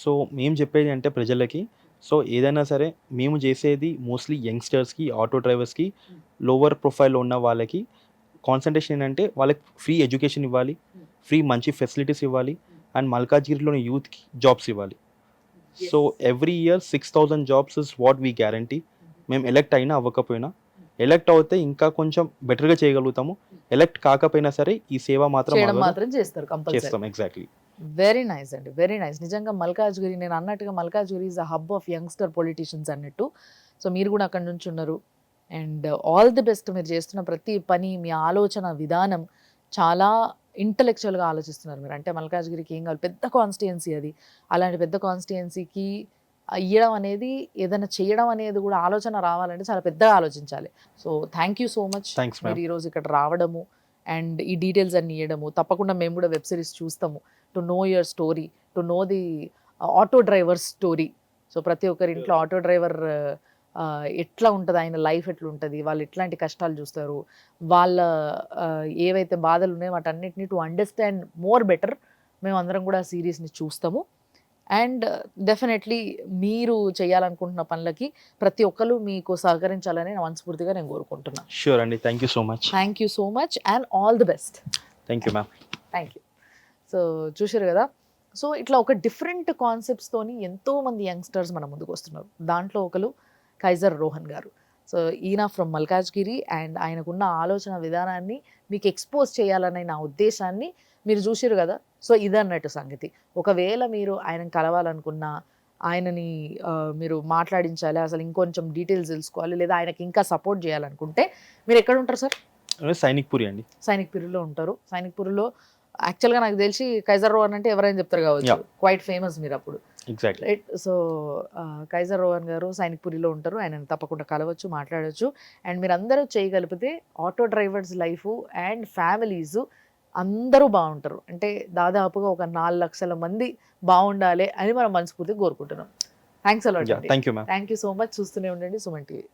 సో మేము చెప్పేది అంటే ప్రజలకి, సో ఏదైనా సరే మేము చేసేది మోస్ట్లీ యంగ్స్టర్స్కి, ఆటో డ్రైవర్స్కి, లోవర్ ప్రొఫైల్లో ఉన్న వాళ్ళకి కాన్సన్ట్రేషన్ ఏంటంటే వాళ్ళకి ఫ్రీ ఎడ్యుకేషన్ ఇవ్వాలి, ఫ్రీ మంచి ఫెసిలిటీస్ ఇవ్వాలి, అండ్ మల్కాజ్గిరిలోని యూత్కి జాబ్స్ ఇవ్వాలి. So every year 6,000 jobs is what we guarantee. మేము ఎలెక్ట్ అయినా అవ్వకపోయినా, ఎలెక్ట్ అవుతే ఇంకా కొంచెం బెటర్గా చేయగలుగుతాము. ఎలెక్ట్ కాకపోయినా సరే ఈ సేవ మాత్రం చేస్తారు, చేస్తాం. ఎగ్జాక్ట్లీ. వెరీ నైస్ అండి, వెరీ నైస్. నిజంగా మల్కాజ్గిరి, నేను అన్నట్టుగా Malkajgiri is a hub of youngster politicians అన్నట్టు. సో మీరు కూడా అక్కడ నుంచి ఉన్నారు. And all the best. మీరు చేస్తున్న ప్రతి పని, మీ ఆలోచన విధానం చాలా ఇంటలెక్చువల్గా ఆలోచిస్తున్నారు మీరు. అంటే మల్కాజ్గిరికి ఏం కావాలి, పెద్ద కాన్స్టిట్యుయెన్సీ అది. అలాంటి పెద్ద కాన్స్టిట్యుయెన్సీకి ఇవ్వడం అనేది, ఏదైనా చేయడం అనేది కూడా ఆలోచన రావాలంటే చాలా పెద్దగా ఆలోచించాలి. So thank you so much మీరు ఈరోజు ఇక్కడ రావడము అండ్ ఈ డీటెయిల్స్ అన్ని ఇవ్వడము. తప్పకుండా మేము కూడా వెబ్ సిరీస్ చూస్తాము, to know your story, to know the auto driver story. So ప్రతి ఒక్కరి ఇంట్లో ఆటో డ్రైవర్ ఎట్లా ఉంటుంది, ఆయన లైఫ్ ఎట్లా ఉంటుంది, వాళ్ళు ఎట్లాంటి కష్టాలు చూస్తారు, వాళ్ళ ఏవైతే బాధలు ఉన్నాయో వాటన్నిటిని టు అండర్స్టాండ్ మోర్ బెటర్ మేము అందరం కూడా ఆ సిరీస్ని చూస్తాము. అండ్ డెఫినెట్లీ మీరు చేయాలనుకుంటున్న పనులకి ప్రతి ఒక్కరు మీకు సహకరించాలని మనస్ఫూర్తిగా నేను కోరుకుంటున్నాను. షూర్ అండి, thank you so much. Thank you so much and all the best. Thank you ma'am. Thank you. So చూశారు కదా, సో ఇట్లా ఒక డిఫరెంట్ కాన్సెప్ట్స్తోని ఎంతోమంది యంగ్స్టర్స్ మన ముందుకు వస్తున్నారు. దాంట్లో ఒకరు కైజర్ రోహన్ గారు. సో ఈయన ఫ్రమ్ మల్కాజ్గిరి, అండ్ ఆయనకున్న ఆలోచన విధానాన్ని మీకు ఎక్స్పోజ్ చేయాలనే నా ఉద్దేశాన్ని మీరు చూసారు కదా. సో ఇదన్నట్టు సంగతి. ఒకవేళ మీరు ఆయనను కలవాలనుకున్నా, ఆయనని మీరు మాట్లాడించాలి, అసలు ఇంకొంచెం డీటెయిల్స్ తెలుసుకోవాలి, లేదా ఆయనకి ఇంకా సపోర్ట్ చేయాలనుకుంటే మీరు ఎక్కడ ఉంటారు సార్? సైనిక్పురి అండి. సైనిక్పురిలో ఉంటారు. సైనిక్పురిలో యాక్చువల్గా నాకు తెలిసి కైజర్ రోహన్ అంటే ఎవరైనా చెప్తారు కావచ్చు, క్వైట్ ఫేమస్ మీరు అప్పుడు. Exactly. Right. So Kaizer Rohan గారు సైనిక్పురిలో ఉంటారు, ఆయన తప్పకుండా కలవచ్చు, మాట్లాడవచ్చు. అండ్ మీరు అందరూ చేయగలిపితే auto drivers life and families అందరూ బాగుంటారు. అంటే దాదాపుగా ఒక 4 లక్షల మంది బాగుండాలి అని మనం మనస్ఫూర్తిగా కోరుకుంటున్నాం. Thanks a lot. Thank you ma'am. Thank you so much. చూస్తూనే ఉండండి సుమన్ టీవీ.